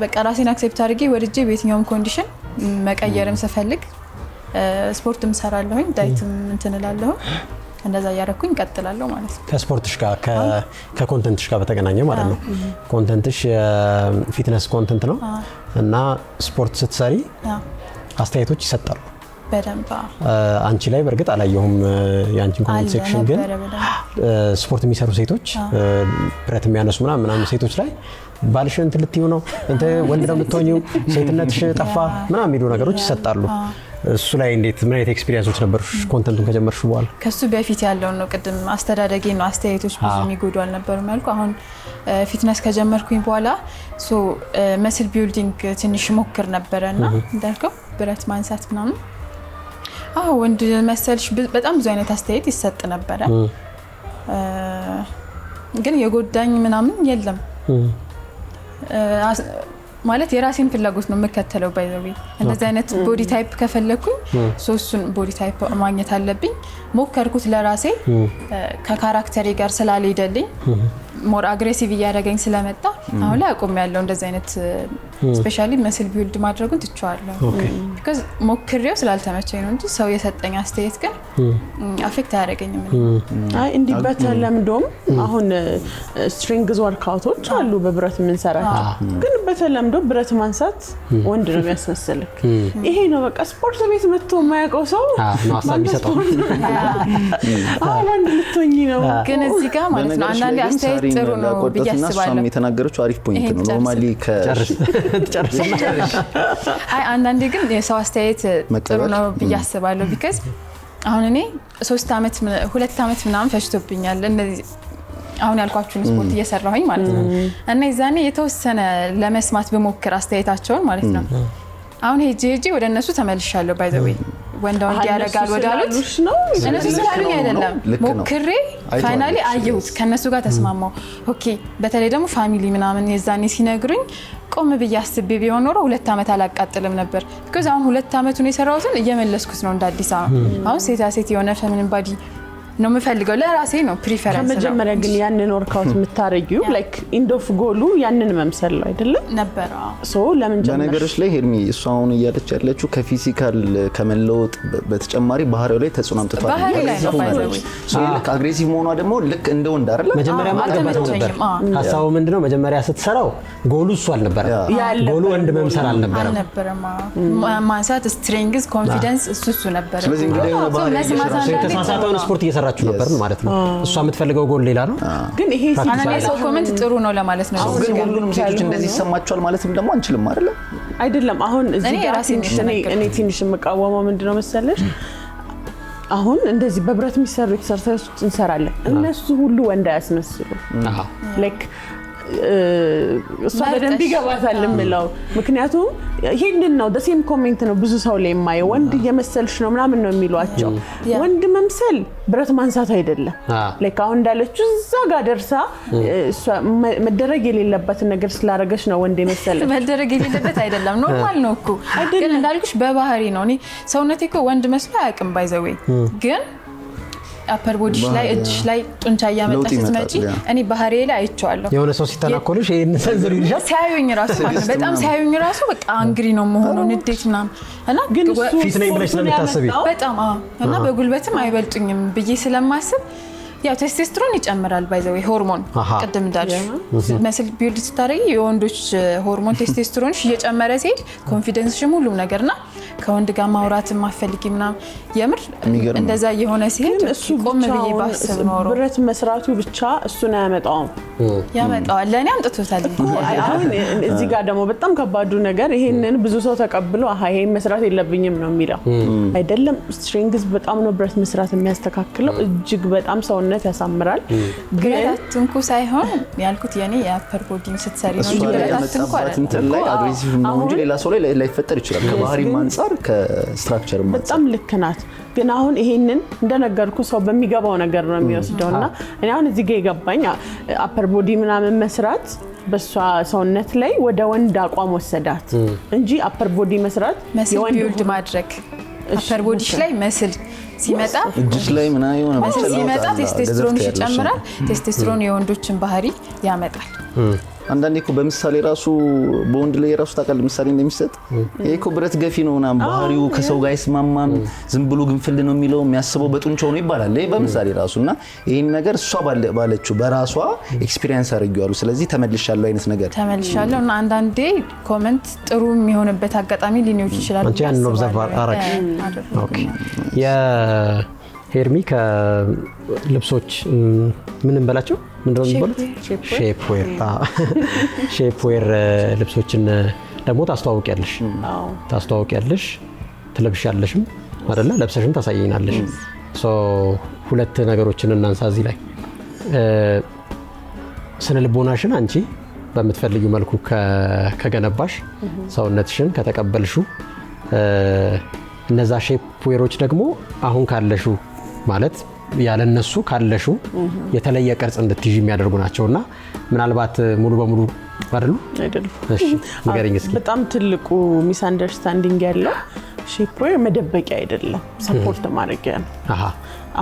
Speaker 4: በቃ ራሴን አክሴፕት አድርጌ ወድጄ በየትኛውም ኮንዲሽን መቀየርም ስፈልግ ስፖርትም ሰራለሁኝ፣ ዳይትም እንትን እላለሁ። እንደዛ ያረኩኝ ቀጥላለሁ ማለት ነው።
Speaker 1: ከስፖርትሽ ጋር ከኮንተንትሽ ጋር በተገናኘ ማለት ነው። ኮንተንትሽ ፊትነስ ኮንተንት ነው እና ስፖርት ስትሰሪ አስተያየቶች ይሰጣሉ
Speaker 4: በደንብ።
Speaker 1: አንቺ ላይ በርግጥ አላየሁም የአንቺን ኮሜንት ሴክሽን፣ ግን ስፖርት የሚሰሩ ሴቶች ብረት የሚያነሱ ምናምን ሴቶች ላይ ባልሽ እንትን ልትይው ነው እንተ ወንድ ነው የምትሆኚው ሴትነትሽ ጠፋ ምናምን የሚሉ ነገሮች ይሰጣሉ። እሱ ላይ እንዴት ምን አይነት ኤክስፒሪየንሶች ነበሩሽ ኮንተንቱን ከጀመርሽ በኋላ?
Speaker 4: ከሱ በፊት ያለው ነው ቅድም አስተዳደጌ ነው አስተያየቶች ብዙ የሚጎዱ አልነበሩም ያልኩ። አሁን ፊትነስ ከጀመርኩኝ በኋላ መስል ቢልዲንግ ትንሽ ሞክር ነበረና እንዳልከው ብረት ማንሳት ምናምን ወንድ መሰልሽ በጣም ብዙ አይነት አስተያየት ይሰጥ ነበረ። ግን የጎዳኝ ምናምን የለም ማለት የራሴን ፍላጎት ነው የምከተለው። ባይዘዊ እንደዚህ አይነት ቦዲ ታይፕ ከፈለኩኝ ሶስቱን ቦዲ ታይፕ ማግኘት አለብኝ። ሞከርኩት ለራሴ ከካራክተሬ ጋር ስላልሄደልኝ ሞር አግሬሲቭ እያደረገኝ ስለመጣ አሁን ላይ አቆሚያለሁ። እንደዚህ አይነት ስፔሻሊ መስል ቢልድ ማድረጉን ትቼዋለሁ። because ሞክሬው ስላልተመቸኝ ነው እንጂ ሰው የሰጠኝ አስተያየት ግን አፌክት አያደርገኝም።
Speaker 2: እንዲህ በተለምዶም አሁን ስትሪንግዝ ወርክአውቶች አሉ በብረት የምንሰራቸው፣ ግን በተለምዶ ብረት ማንሳት ወንድ ነው የሚያስመስልክ። ይሄ ነው በቃ ስፖርት ቤት መጥቶ የማያውቀው ሰው
Speaker 1: ነው ሀሳብ የሚሰጠው።
Speaker 2: ወንድ ልትሆኚ ነው።
Speaker 4: ግን እዚህ ጋር ማለት ነው አንዳንዴ አስተያየት ጥሩ ነው ብዬ አስባለሁ።
Speaker 3: የተናገረችው አሪፍ ፖይንት ነው። ኖርማሊ
Speaker 1: ጨርሰና
Speaker 4: አንዳንዴ ግን የሰው አስተያየት ጥሩ ነው ብዬ አስባለሁ። ቢካዝ አሁን እኔ 2 ዓመት ምናምን ፈጅቶብኛል እነዚህ አሁን ያልኳችሁን ስፖርት እየሰራሁኝ ማለት ነው። እና ይዛኔ የተወሰነ ለመስማት በሞክር አስተያየታቸውን ማለት ነው። አሁን ሄጄ ወደ እነሱ ተመልሻለሁ። ባይ ዘ ዌይ ወንዳው እንዲያረጋል ወዳሉት እነሱ ስላሉኝ አይደለም ሞክሬ ፋይናሊ አየሁት፣ ከነሱ ጋር ተስማማው። ኦኬ በተለይ ደግሞ ፋሚሊ ምናምን የዛኔ ሲነግሩኝ ቆም ብዬ አስቤ ቢሆን ኖሮ 2 ዓመት አላቃጥልም ነበር። because አሁን 2 ዓመቱን የሰራሁትን እየመለስኩት ነው እንደ አዲስ። አሁን ሴት የሆነ ፌሚኒን ባዲ ነው የምፈልገው ለራሴ ነው ፕሪፈረንስ ነው።
Speaker 2: ከመጀመሪያ ግን ያንን ወርክአውት የምታረጊው ላይክ ኢንድ ኦፍ ጎሉ ያንን መምሰል ነው አይደለ
Speaker 4: ነበር?
Speaker 2: ሶ ለምን ጀመርሽ?
Speaker 3: በነገሮች ላይ ሄርሚ እሷ አሁን እያለች ያለችው ከፊዚካል ከመለወጥ በተጨማሪ ባህሪው ላይ ተጽዕኖ አምጥቷል።
Speaker 4: ባህሪ ላይ ነው ባይዘው
Speaker 3: አግሬሲቭ መሆኗ ደግሞ ልክ እንደ ወንድ አይደለ?
Speaker 1: መጀመሪያ ማልገባው ነበር። ሀሳቡ ምንድነው? መጀመሪያ ስትሰራው ጎሉ እሱ አልነበረ፣ ጎሉ ወንድ መምሰል አልነበረም።
Speaker 4: ማንሳት ስትሬንግዝ ኮንፊደንስ እሱ ነበር።
Speaker 3: ስለዚህ እንግዲህ የሆነ ባህሪ
Speaker 1: የተሳሳተውን ስፖርት እየሰራ እየሰራችሁ ነበር ማለት ነው እሷ የምትፈልገው ጎል ሌላ ነው
Speaker 2: ግን ይሄ
Speaker 4: አንዳንድ ሰው ኮሜንት ጥሩ ነው ለማለት ነው
Speaker 3: ግን ሁሉንም ሴቶች እንደዚህ ይሰማቸዋል ማለትም ደግሞ አንችልም አይደል
Speaker 2: አይደለም አሁን እዚህ ጋር እኔ ትንሽ የምቃወመው ምንድነው መሰለሽ አሁን እንደዚህ በብረት የሚሰሩ ኤክሰርሳይዞች እንሰራለን እነሱ ሁሉ ወንድ ያስመስሉ ላይክ እሷ በደንብ ይገባታል የምለው ምክንያቱም ይሄንን ነው ደሴም ኮሜንት ነው ብዙ ሰው ላይ የማየው ወንድ እየመሰልሽ ነው ምናምን ነው የሚሏቸው ወንድ መምሰል ብረት ማንሳት አይደለም ላይክ አሁን እንዳለችው እዛ ጋር ደርሳ እሷ መደረግ የሌለበት ነገር ስላደረገች ነው ወንድ የመሰለች
Speaker 4: መደረግ የሌለበት አይደለም ኖርማል ነው እኮ ግን እንዳልኩሽ በባህሪ ነው እኔ ሰውነቴ እኮ ወንድ መስሎ አያውቅም ባይዘዌ ግን አፐር ቦዲሽ ላይ እጅሽ ላይ ጡንቻ ያመጣ ስትመጪ እኔ ባህሪዬ ላይ አይቼዋለሁ
Speaker 1: የሆነ ሰው ሲተናኮልሽ ይሄን ሰንዘር ይልሻል
Speaker 4: ሲያዩኝ ራሱ ማለት በጣም ሲያዩኝ ራሱ በቃ አንግሪ ነው መሆኑን ንዴት ምናምን እና
Speaker 2: ግን
Speaker 1: ፊት ነኝ ብለሽ ስለምታስቢ
Speaker 4: በጣም እና በጉልበትም አይበልጡኝም ብዬ ስለማስብ ያው ቴስቶስትሮን ይጨምራል ባይዘው ሆርሞን ቀደም እንዳልሽ መስል ቢልድ ስታረጊ የወንዶች ሆርሞን ቴስቶስትሮንሽ እየጨመረ ሲሄድ ኮንፊደንስሽም ሁሉም ነገርና ከወንድ ጋር ማውራት ማፈልጊ ምናምን የምር እንደዛ የሆነ ሲሄድ ቆም ብዬ ባስብ ኖሮ
Speaker 2: ብረት መስራቱ ብቻ እሱን ያመጣው
Speaker 4: ለኔ አምጥቶታል
Speaker 2: አሁን እዚህ ጋር ደግሞ በጣም ከባዱ ነገር ይሄንን ብዙ ሰው ተቀብሎ ይሄን መስራት የለብኝም ነው የሚለው አይደለም ስትሪንግስ በጣም ነው ብረት መስራት የሚያስተካክለው እጅግ በጣም ሰውነት ያሳምራል
Speaker 4: ግን አትንኩ ሳይሆን ያልኩት የኔ የአፐር ቦዲን ስትሰሪ ነው
Speaker 3: አትንኩ አይደል ላይ አግሬሲቭ ነው እንጂ ሌላ ሰው ላይ ላይፈጠር ይችላል ከባህሪ አንፃር ከስትራክቸር ማለት
Speaker 2: በጣም ልክ ናት ግን አሁን ይሄንን እንደነገርኩ ሰው በሚገባው ነገር ነው የሚወስደውና እኔ አሁን እዚህ ጋር ይገባኝ አፐር ቦዲ ምናምን መስራት በሷ ሰውነት ላይ ወደ ወንድ አቋም ወሰዳት እንጂ አፐር ቦዲ መስራት
Speaker 4: የወንድ ቢልድ ማድረግ አፐር ቦዲሽ ላይ መስል ሲመጣ
Speaker 3: እጅሽ ላይ ምና የሆነ
Speaker 4: መስል ሲመጣ ቴስቶስትሮን ይጨምራል ቴስቶስትሮን የወንዶችን ባህሪ ያመጣል
Speaker 3: አንዳንዴ እኮ በምሳሌ ራሱ በወንድ ላይ ራሱ ታቀል ምሳሌ እንደሚሰጥ ይሄ እኮ ብረት ገፊ ነውና ባህሪው ከሰው ጋር ይስማማም ዝም ብሎ ግንፍል ነው የሚለው የሚያስበው በጡንቻው ነው ይባላል ይሄ በምሳሌ ራሱና ይሄን ነገር እሷ ባለችው በራሷ ኤክስፒሪየንስ አድርገዋሉ ስለዚህ ተመልሻለሁ አይነት ነገር
Speaker 4: ተመልሻለሁ እና አንዳንዴ ኮሜንት ጥሩ የሚሆንበት አጋጣሚ ሊኖር ይችላል
Speaker 1: አንቺ ያን ኦብዘርቭ አረክ ኦኬ ሄርሚ ከልብሶች ምን እንበላቸው ምንድነው የሚባሉት ሼፕዌር ልብሶችን ደግሞ ታስተዋውቂያለሽ ትለብሻለሽም አይደለ ለብሰሽም ታሳየኛለሽ ሶ ሁለት ነገሮችን እናንሳ እዚህ ላይ ስነ ልቦናሽን አንቺ በመትፈልጊው መልኩ ከገነባሽ ሰውነትሽን ከተቀበልሹ እነዛ ሼፕዌሮች ደግሞ አሁን ካለሹ ማለት ያለነሱ ካለሹ የተለየ ቅርጽ እንድትይዥ የሚያደርጉ ናቸውና ምናልባት ሙሉ በሙሉ አይደሉ እሺ ንገሪኝ እስኪ
Speaker 2: በጣም ትልቁ ሚስ አንደርስታንዲንግ ያለው ሼፕዌር መደበቂያ አይደለም ሰፖርት ማድረጊያ ነው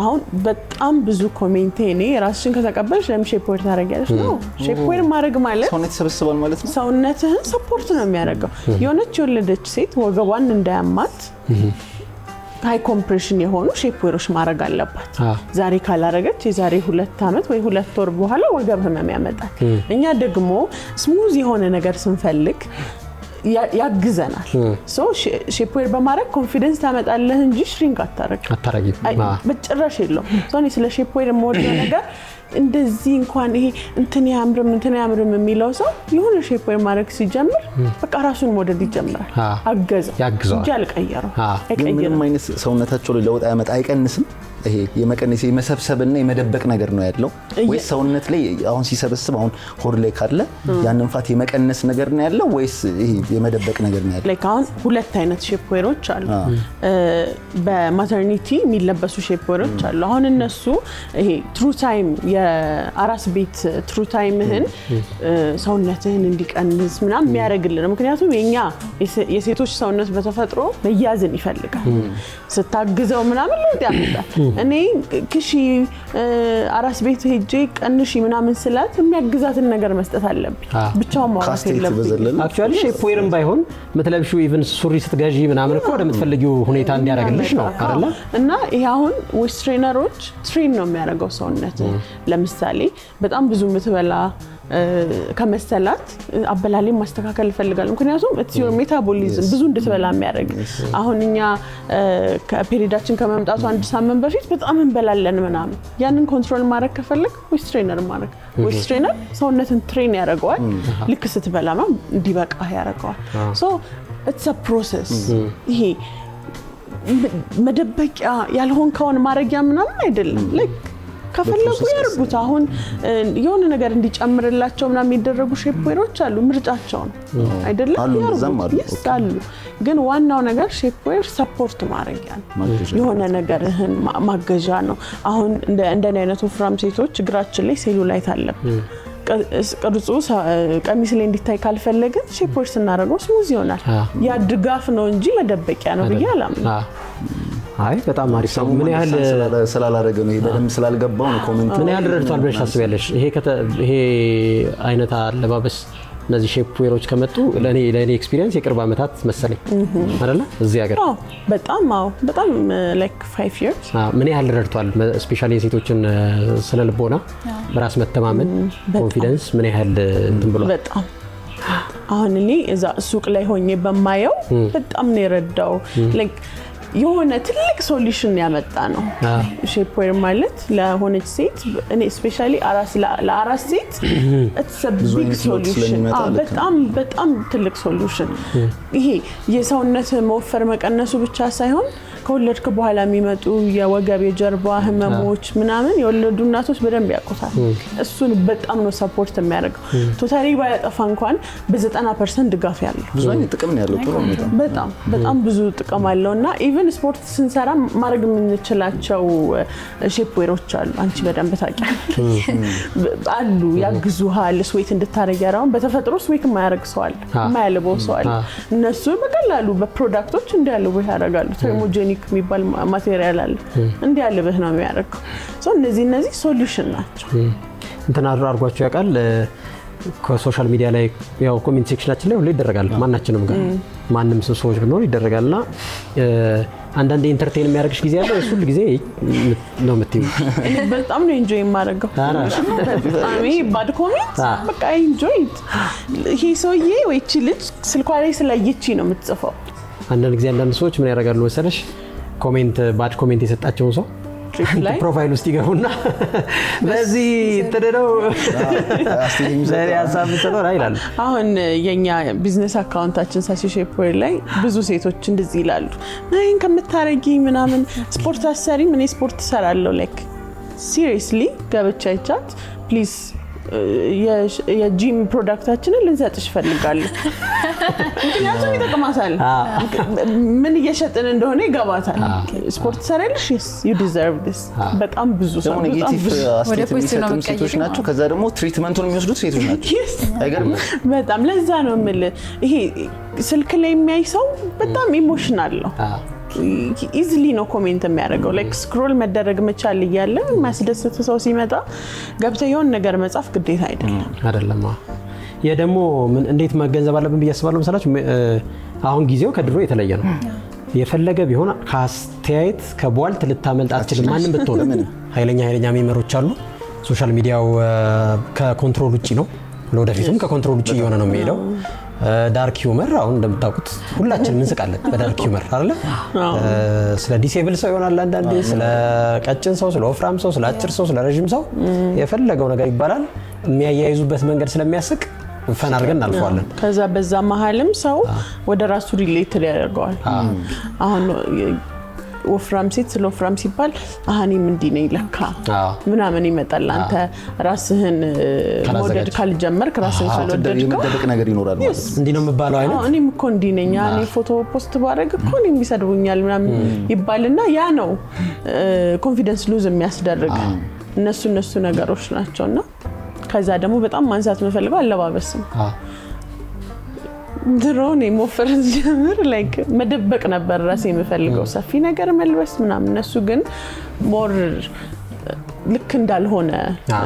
Speaker 2: አሁን በጣም ብዙ ኮሜንት እኔ ራስሽን ከተቀበልሽ ለምን ሼፕዌር ታደርጊያለሽ ነው ሼፕዌር ማድረግ ማለት
Speaker 3: ሰውነት ሰበስባል ማለት ነው
Speaker 2: ሰውነትህን ሰፖርት ነው የሚያደርገው የሆነች የወለደች ሴት ወገቧን እንዳያማት ሃይ ኮምፕሬሽን የሆኑ ሼፕዌሮች ማድረግ አለባት ዛሬ ካላረገች የዛሬ 2 አመት ወይ 2 ወር በኋላ ወገብ ህመም ያመጣል እኛ ደግሞ ስሙዝ የሆነ ነገር ስንፈልግ ያግዘናል ሶ ሼፕዌር በማድረግ ኮንፊደንስ ታመጣለህ እንጂ ሽሪንክ አታረጊ በጭራሽ የለውም ሶኒ ስለ ሼፕዌር የምወደው ነገር እንደዚህ እንኳን ይሄ እንትን ያምርም የሚለው ሰው የሆነ ሼፕዌር ማድረግ ሲጀምር በቃ ራሱን ሞዴል ይጀምራል
Speaker 1: ያግዘዋል
Speaker 2: እንጂ አልቀየረው
Speaker 3: ምንም አይነት ሰውነታቸው ላይ ለውጥ ያመጣ አይቀንስም ይሄ የመቀነስ የመሰብሰብና የመደበቅ ነገር ነው ያለው ወይስ ሰውነት ላይ አሁን ሲሰበስብ አሁን ሆድ ላይ ካለ ያንን ፋት የመቀነስ ነገር ነው ያለው ወይስ ይሄ የመደበቅ ነገር ነው ያለው
Speaker 2: ላይክ አሁን ሁለት አይነት ሼፕዌሮች አሉ በማተርኒቲ የሚለበሱ ሼፕዌሮች አሉ አሁን እነሱ ይሄ ትሩ ታይም የአራስ ቤት ትሩ ታይምህን ሰውነትህን እንዲቀንስ ምናምን የሚያደርግልን ምክንያቱም የኛ የሴቶች ሰውነት በተፈጥሮ መያዝን ይፈልጋል ስታግዘው ምናምን ለውጥ ያመጣል እኔ ክሺ አራስ ቤት ሄጄ ቀንሺ ምናምን ስላት የሚያግዛትን ነገር መስጠት አለብኝ ብቻው ማውራት የለብኝ
Speaker 1: አክቹአሊ ሼፕዌርም ባይሆን መተለብሹ ኢቭን ሱሪ ስትጋጂ ምናምን እኮ ወደምትፈልጊው ሁኔታ እንዲያደርግልሽ ነው አይደል
Speaker 2: እና ይሄ አሁን ዌስት ትሬነሮች ትሬን ነው የሚያደርገው ሰውነት ለምሳሌ በጣም ብዙ ምትበላ ከመሰላት አበላሌ ማስተካከል እፈልጋለሁ ምክንያቱም it's your metabolism ብዙ እንድትበላ የሚያደርግ አሁን እኛ ከፔሪዳችን ከመምጣቱ አንድ ሳምንት በፊት በጣም እንበላለን ምናምን ያንን ኮንትሮል ማድረግ ከፈለክ ዌይት ትሬነር ማድረግ ዌይት ትሬነር ሰውነትን ትሬን ያደርገዋል ልክ ስትበላማ እንዲበቃ ያደርገዋል so it's a process ይሄ መደበቂያ ያልሆንከውን ማድረጊያ ምናምን አይደለም like ከፈለጉ ያርጉት አሁን የሆነ ነገር እንዲጨምርላቸው ምናምን የሚደረጉ ሼፕዌሮች አሉ ምርጫቸው ነው አይደለም ያርጉ ግን ዋናው ነገር ሼፕዌር ሰፖርት ማድረጊያ ነው የሆነ ነገርህን ማገዣ ነው አሁን እንደኔ አይነት ወፍራም ሴቶች እግራችን ላይ ሴሉላይት አለብን ቅርጹ ቀሚስ ላይ እንዲታይ ካልፈለግን ሼፕዌር ስናደርገው ስሙዝ ይሆናል ያ ድጋፍ ነው እንጂ መደበቂያ ነው ብዬ አላምንም
Speaker 1: አይ በጣም አሪፍ ነው ምን ያህል
Speaker 3: ስላላደረገ ነው በደም ስላልገባው ነው ኮሜንት
Speaker 1: ምን ያህል ረድቷል ብለሽ ታስቢያለሽ ይሄ አይነት አለባበስ እነዚህ ሼፕዌሮች ከመጡ ለኔ ኤክስፒሪየንስ የቅርብ አመታት መሰለኝ አይደለ እዚህ ሀገር
Speaker 2: በጣም like 5 years
Speaker 1: ምን ያህል ረድቷል ስፔሻሊ የሴቶችን ስነ ልቦና በራስ መተማመን ኮንፊደንስ ምን ያህል እንትን ብሏል
Speaker 2: በጣም አሁን እኔ እዛ ሱቅ ላይ ሆኜ በማየው በጣም ነው የረዳው like የሆነ ትልቅ ሶሉሽን ያመጣ ነው ሼፕዌር ማለት ለሆነች ሴት እኔ ስፔሻሊ ለአራስ ሴት it's a big solution በጣም ትልቅ ሶሉሽን ይሄ የሰውነት መወፈር መቀነሱ ብቻ ሳይሆን ከወለድክ በኋላ የሚመጡ የወገብ የጀርባ ህመሞች ምናምን የወለዱ እናቶች በደንብ ያውቁታል እሱን በጣም ነው ሰፖርት የሚያደርገው ቶታሊ ባያጠፋ እንኳን በ90% ድጋፍ ያለው
Speaker 3: ብዙ አይነት ጥቅም ነው ያለው ጥሩ
Speaker 2: በጣም ብዙ ጥቅም አለውና ኢቭን ስፖርት ስንሰራ ማድረግ የምንችላቸው ሼፕዌሮች አሉ አንቺ በደንብ ታውቂያለሽ አሉ ያግዙሃል ስዌት እንድታረጊ ያራውን በተፈጥሮ ስዌት የማያረግ ሰው አለ የማያልበው ሰው አለ እነሱ በቀላሉ በፕሮዳክቶች እንዲያልቡ ያደርጋሉ ቴርሞጀኒክ የሚባል ማቴሪያል አለ እንዲያልበህ ነው የሚያደርገው ሶ እነዚህ ሶሉሽን ናቸው
Speaker 1: እንትና አድርጓቸው ያውቃል ከሶሻል ሚዲያ ላይ ያው ኮሜንት ሴክሽናችን ላይ ሁሉ ይደረጋል ማናችንም ጋር ማንንም ሰዎች ቢኖር ይደረጋልና አንዳንዴ ኢንተርቴይን የሚያደርግሽ ጊዜ አለ እሱ ሁሉ ጊዜ ነው የምትይው
Speaker 2: እኔ በጣም ነው ኢንጆይ የማደርገው አሜ ባድ ኮሜንት በቃ ኢንጆይ ይሄ ሰውዬ ወይ እቺ ልጅ ስልኳ ላይ ስለይቺ ነው የምትጽፈው
Speaker 1: አንዳንድ ጊዜ አንዳንድ ሰዎች ምን ያደርጋሉ መሰለሽ ኮሜንት ባድ ኮሜንት የሰጣቸውን ሰው ፕሮፋይል ውስጥ ይገቡና በዚህ ተደረው ለሪያ ሳምንተው ይላል
Speaker 2: አሁን የኛ ቢዝነስ አካውንታችን ሳሲ ሼፕዌር ላይ ብዙ ሴቶች እንደዚህ ይላሉ ነኝ ከምታረጊ ምናምን ስፖርት አሰሪ ምን ስፖርት ሰራለው ላይክ ሲሪየስሊ ገብቻ ይቻት ፕሊዝ የጂም ፕሮዳክታችንን ልንሰጥሽ ፈልጋለሁ ምክንያቱም ይጠቅማታል ምን እየሸጥን እንደሆነ ይገባታል ስፖርት ሰራልሽ you deserve this በጣም ብዙ ሰው
Speaker 3: ኔጌቲቭ አስተያየት ሴቶች ናቸው ከዛ ደግሞ ትሪትመንቱን የሚወስዱት ሴቶች ናቸው አይገርም
Speaker 2: በጣም ለዛ ነው የምል ይሄ ስልክ ላይ የሚያይ ሰው በጣም ኢሞሽናል ነው ኢዚሊ ነው ኮሜንት የሚያደርገው ላይክ ስክሮል መደረግ መቻል ይያለ ማስደሰት ሰው ሲመጣ ገብተ የሆነ ነገር መጻፍ ግዴታ አይደለም የደሞ ምን እንዴት መገንዘብ አለብን በያስባለው መሰላችሁ አሁን ጊዜው ከድሮ የተለየ ነው የፈለገ ቢሆን ካስተያየት ከቧልት ልታመልጥ አትችልም ማንንም ብትሆን ኃይለኛ ሜመሮች አሉ ሶሻል ሚዲያው ከኮንትሮል ውጪ ነው ለወደፊቱም ከኮንትሮል ውጪ የሆነ ነው የሚሄደው ዳርክ ሂውመር አሁን እንደምታውቁት ሁላችንም እንስቃለን በዳርክ ሂውመር አይደል ስለ ዲሴብል ሰው ይሆናል አንዳንዴ ስለ ቀጭን ሰው ስለ ወፍራም ሰው ስለ አጭር ሰው ስለ ረጅም ሰው የፈለገው ነገር ይባላል የሚያያይዙበት መንገድ ስለሚያስቅ ፈን አድርገን እናልፈዋለን ከዛ በዛ መሀልም ሰው ወደ ራሱ ሪሌትድ ያደርገዋል አሁን ወፍራም ሴት ስለ ወፍራም ሲባል አሃኒም እንዲ ነኝ ለካ ምናምን ይመጣል አንተ ራስህን ሞዴል ካልጀመርክ ራስህን ስለወደድከው
Speaker 3: የመደበቅ ነገር ይኖራል ማለት
Speaker 1: እንዲ ነው የምባለው አይነት
Speaker 2: እኔም እኮ እንዲ ነኝ እኔ ፎቶ ፖስት ባደርግ እኮ እኔም ይሰድቡኛል ምናምን ይባልና ያ ነው ኮንፊደንስ ሉዝ የሚያስደርግ እነሱ ነገሮች ናቸውና ከዛ ደግሞ በጣም ማንሳት መፈልገው አለባበስም ድሮኔ ሞፈረስ ጀምር ላይክ መደበቅ ነበር ራሴ የምፈልገው ሰፊ ነገር መልበስ ምናምን እነሱ ግን ሞር ልክ እንዳልሆነ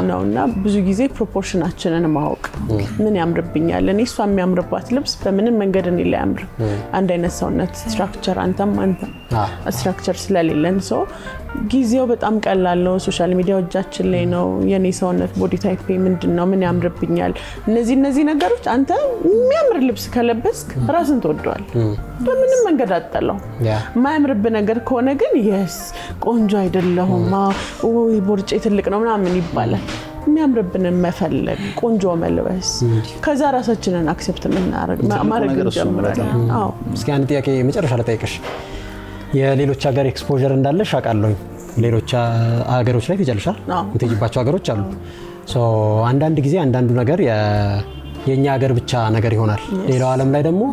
Speaker 2: ነውና ብዙ ጊዜ ፕሮፖርሽናችንን ማወቅ ምን ያምርብኛል እኔ እሷ የሚያምርባት ልብስ በምንም መንገድ እኔ ላይ ያምር አንድ አይነት ሰውነት ስትራክቸር አንተም ስትራክቸር ስለሌለን ሰው ጊዜው በጣም ቀላል ነው ሶሻል ሚዲያ እጃችን ላይ ነው የኔ ሰውነት ቦዲ ታይፕ ምንድነው ምን ያምርብኛል እነዚህ ነገሮች አንተ የሚያምር ልብስ ከለበስክ ራስን ተወደዋል በምንም መንገድ አጠለው የማያምርብ ነገር ከሆነ ግን yes ቆንጆ አይደለሁም ወይ ቦርጬ ትልቅ ነው ምናምን ይባላል የሚያምርብንን መፈለግ ቆንጆ መልበስ ከዛ ራሳችንን አክሰፕት ማድረግ ጀምረናል አዎ
Speaker 1: እስኪ አንድ ጥያቄ መጨረሻ ላይ ጠይቅሽ የሌሎች ሀገር ኤክስፖዠር እንዳለሽ አውቃለሁ ሌሎች ሀገሮች ላይ ትጀልሻል እንትይባቸው ሀገሮች አሉ ሶ አንዳንድ ጊዜ አንዳንዱ ነገር የኛ ሀገር ብቻ ነገር ይሆናል ሌላው ዓለም ላይ ደግሞ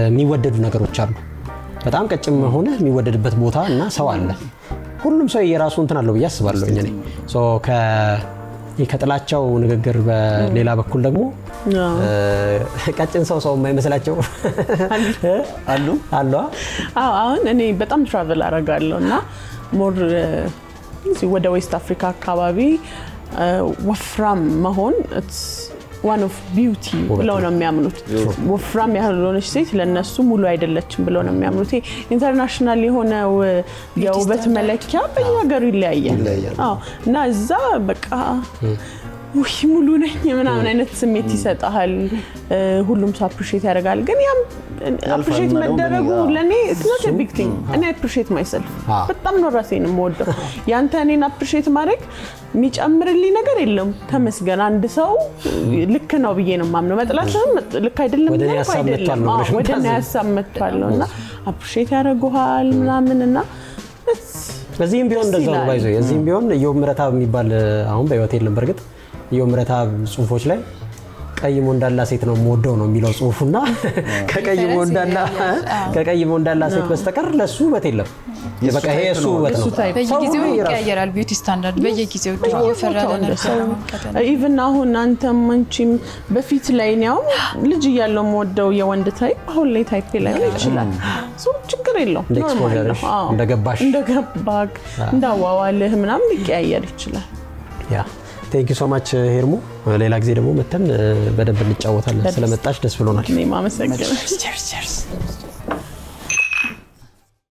Speaker 1: የሚወደዱ ነገሮች አሉ በጣም ቀጭም ሆነ የሚወደድበት ቦታ እና ሰው አለ ሁሉም ሰው የራሱ እንትን አለው ብዬ አስባለሁ እኔ ሶ ከጥላቻው ንግግር በሌላ በኩል ደግሞ ቀጭን ሰው የማይመስላቸው አሉ
Speaker 2: አሁን እኔ በጣም ትራቨል አደርጋለሁና ሞር ወደ ዌስት አፍሪካ አካባቢ ወፍራም መሆን one of beauty ብለው ነው የሚያምኑት ወፍራም ያልሆነች ሴት ለነሱ ሙሉ አይደለችም ብለው ነው የሚያምኑት ኢንተርናሽናል የሆነው የውበት መለኪያ በየሀገሩ ይለያያል እና እዛ በቃ ወይ ሙሉ ነኝ ምናምን አይነት ስሜት ይሰጣል ሁሉም ሰው አፕሪሺየት ያደርጋል ግን ያም አፕሪሺየት መደረጉ ለኔ it's not a big thing እኔ አፕሪሺየት myself በጣም ነው ራሴን የምወደው ያንተ እኔን አፕሪሺየት ማድረግ የሚጨምርልኝ ነገር የለም ተመስገን አንድ ሰው ልክ ነው ብዬ ነው ማምነው መጥላትም ልክ አይደለም ወደኔ ያሳመጥቷልና አፕሪሺየት ያደርጉሃል ምናምንና
Speaker 1: በዚህም ቢሆን እንደዛው ባይዘው የዚህም ቢሆን የምረታ የሚባል አሁን በህይወት የለም በርግጥ የምረታ ጽሁፎች ላይ ቀይሞ እንዳላ ሴት ነው ሞደው ነው የሚለው ጽሁፉና ከቀይሞ እንዳላ ሴት በስተቀር ለሱ ውበት የለም በቃ ይሄ እሱ ውበት ነው
Speaker 4: በየጊዜው ይቀያየራል ቢዩቲ ስታንዳርድ በየጊዜው ይፈራል
Speaker 2: ኢቭን አሁን አንተም አንቺም በፊት ላይ ነው ልጅ እያለው ሞደው የወንድ ታይፕ አሁን ላይ ታይፕ ላይ ይችላል ሶ ችግር የለውም ኖርማል ነው
Speaker 1: እንደገባክ
Speaker 2: እንዳዋዋልህ ምናምን ይቀያየር ይችላል
Speaker 1: ያ Thank you so much ሄርሙ ሌላ ጊዜ ደግሞ መተን በደንብ እንጫወታለን ስለመጣሽ ደስ ብሎናል
Speaker 2: እኔ ማመሰግናለሁ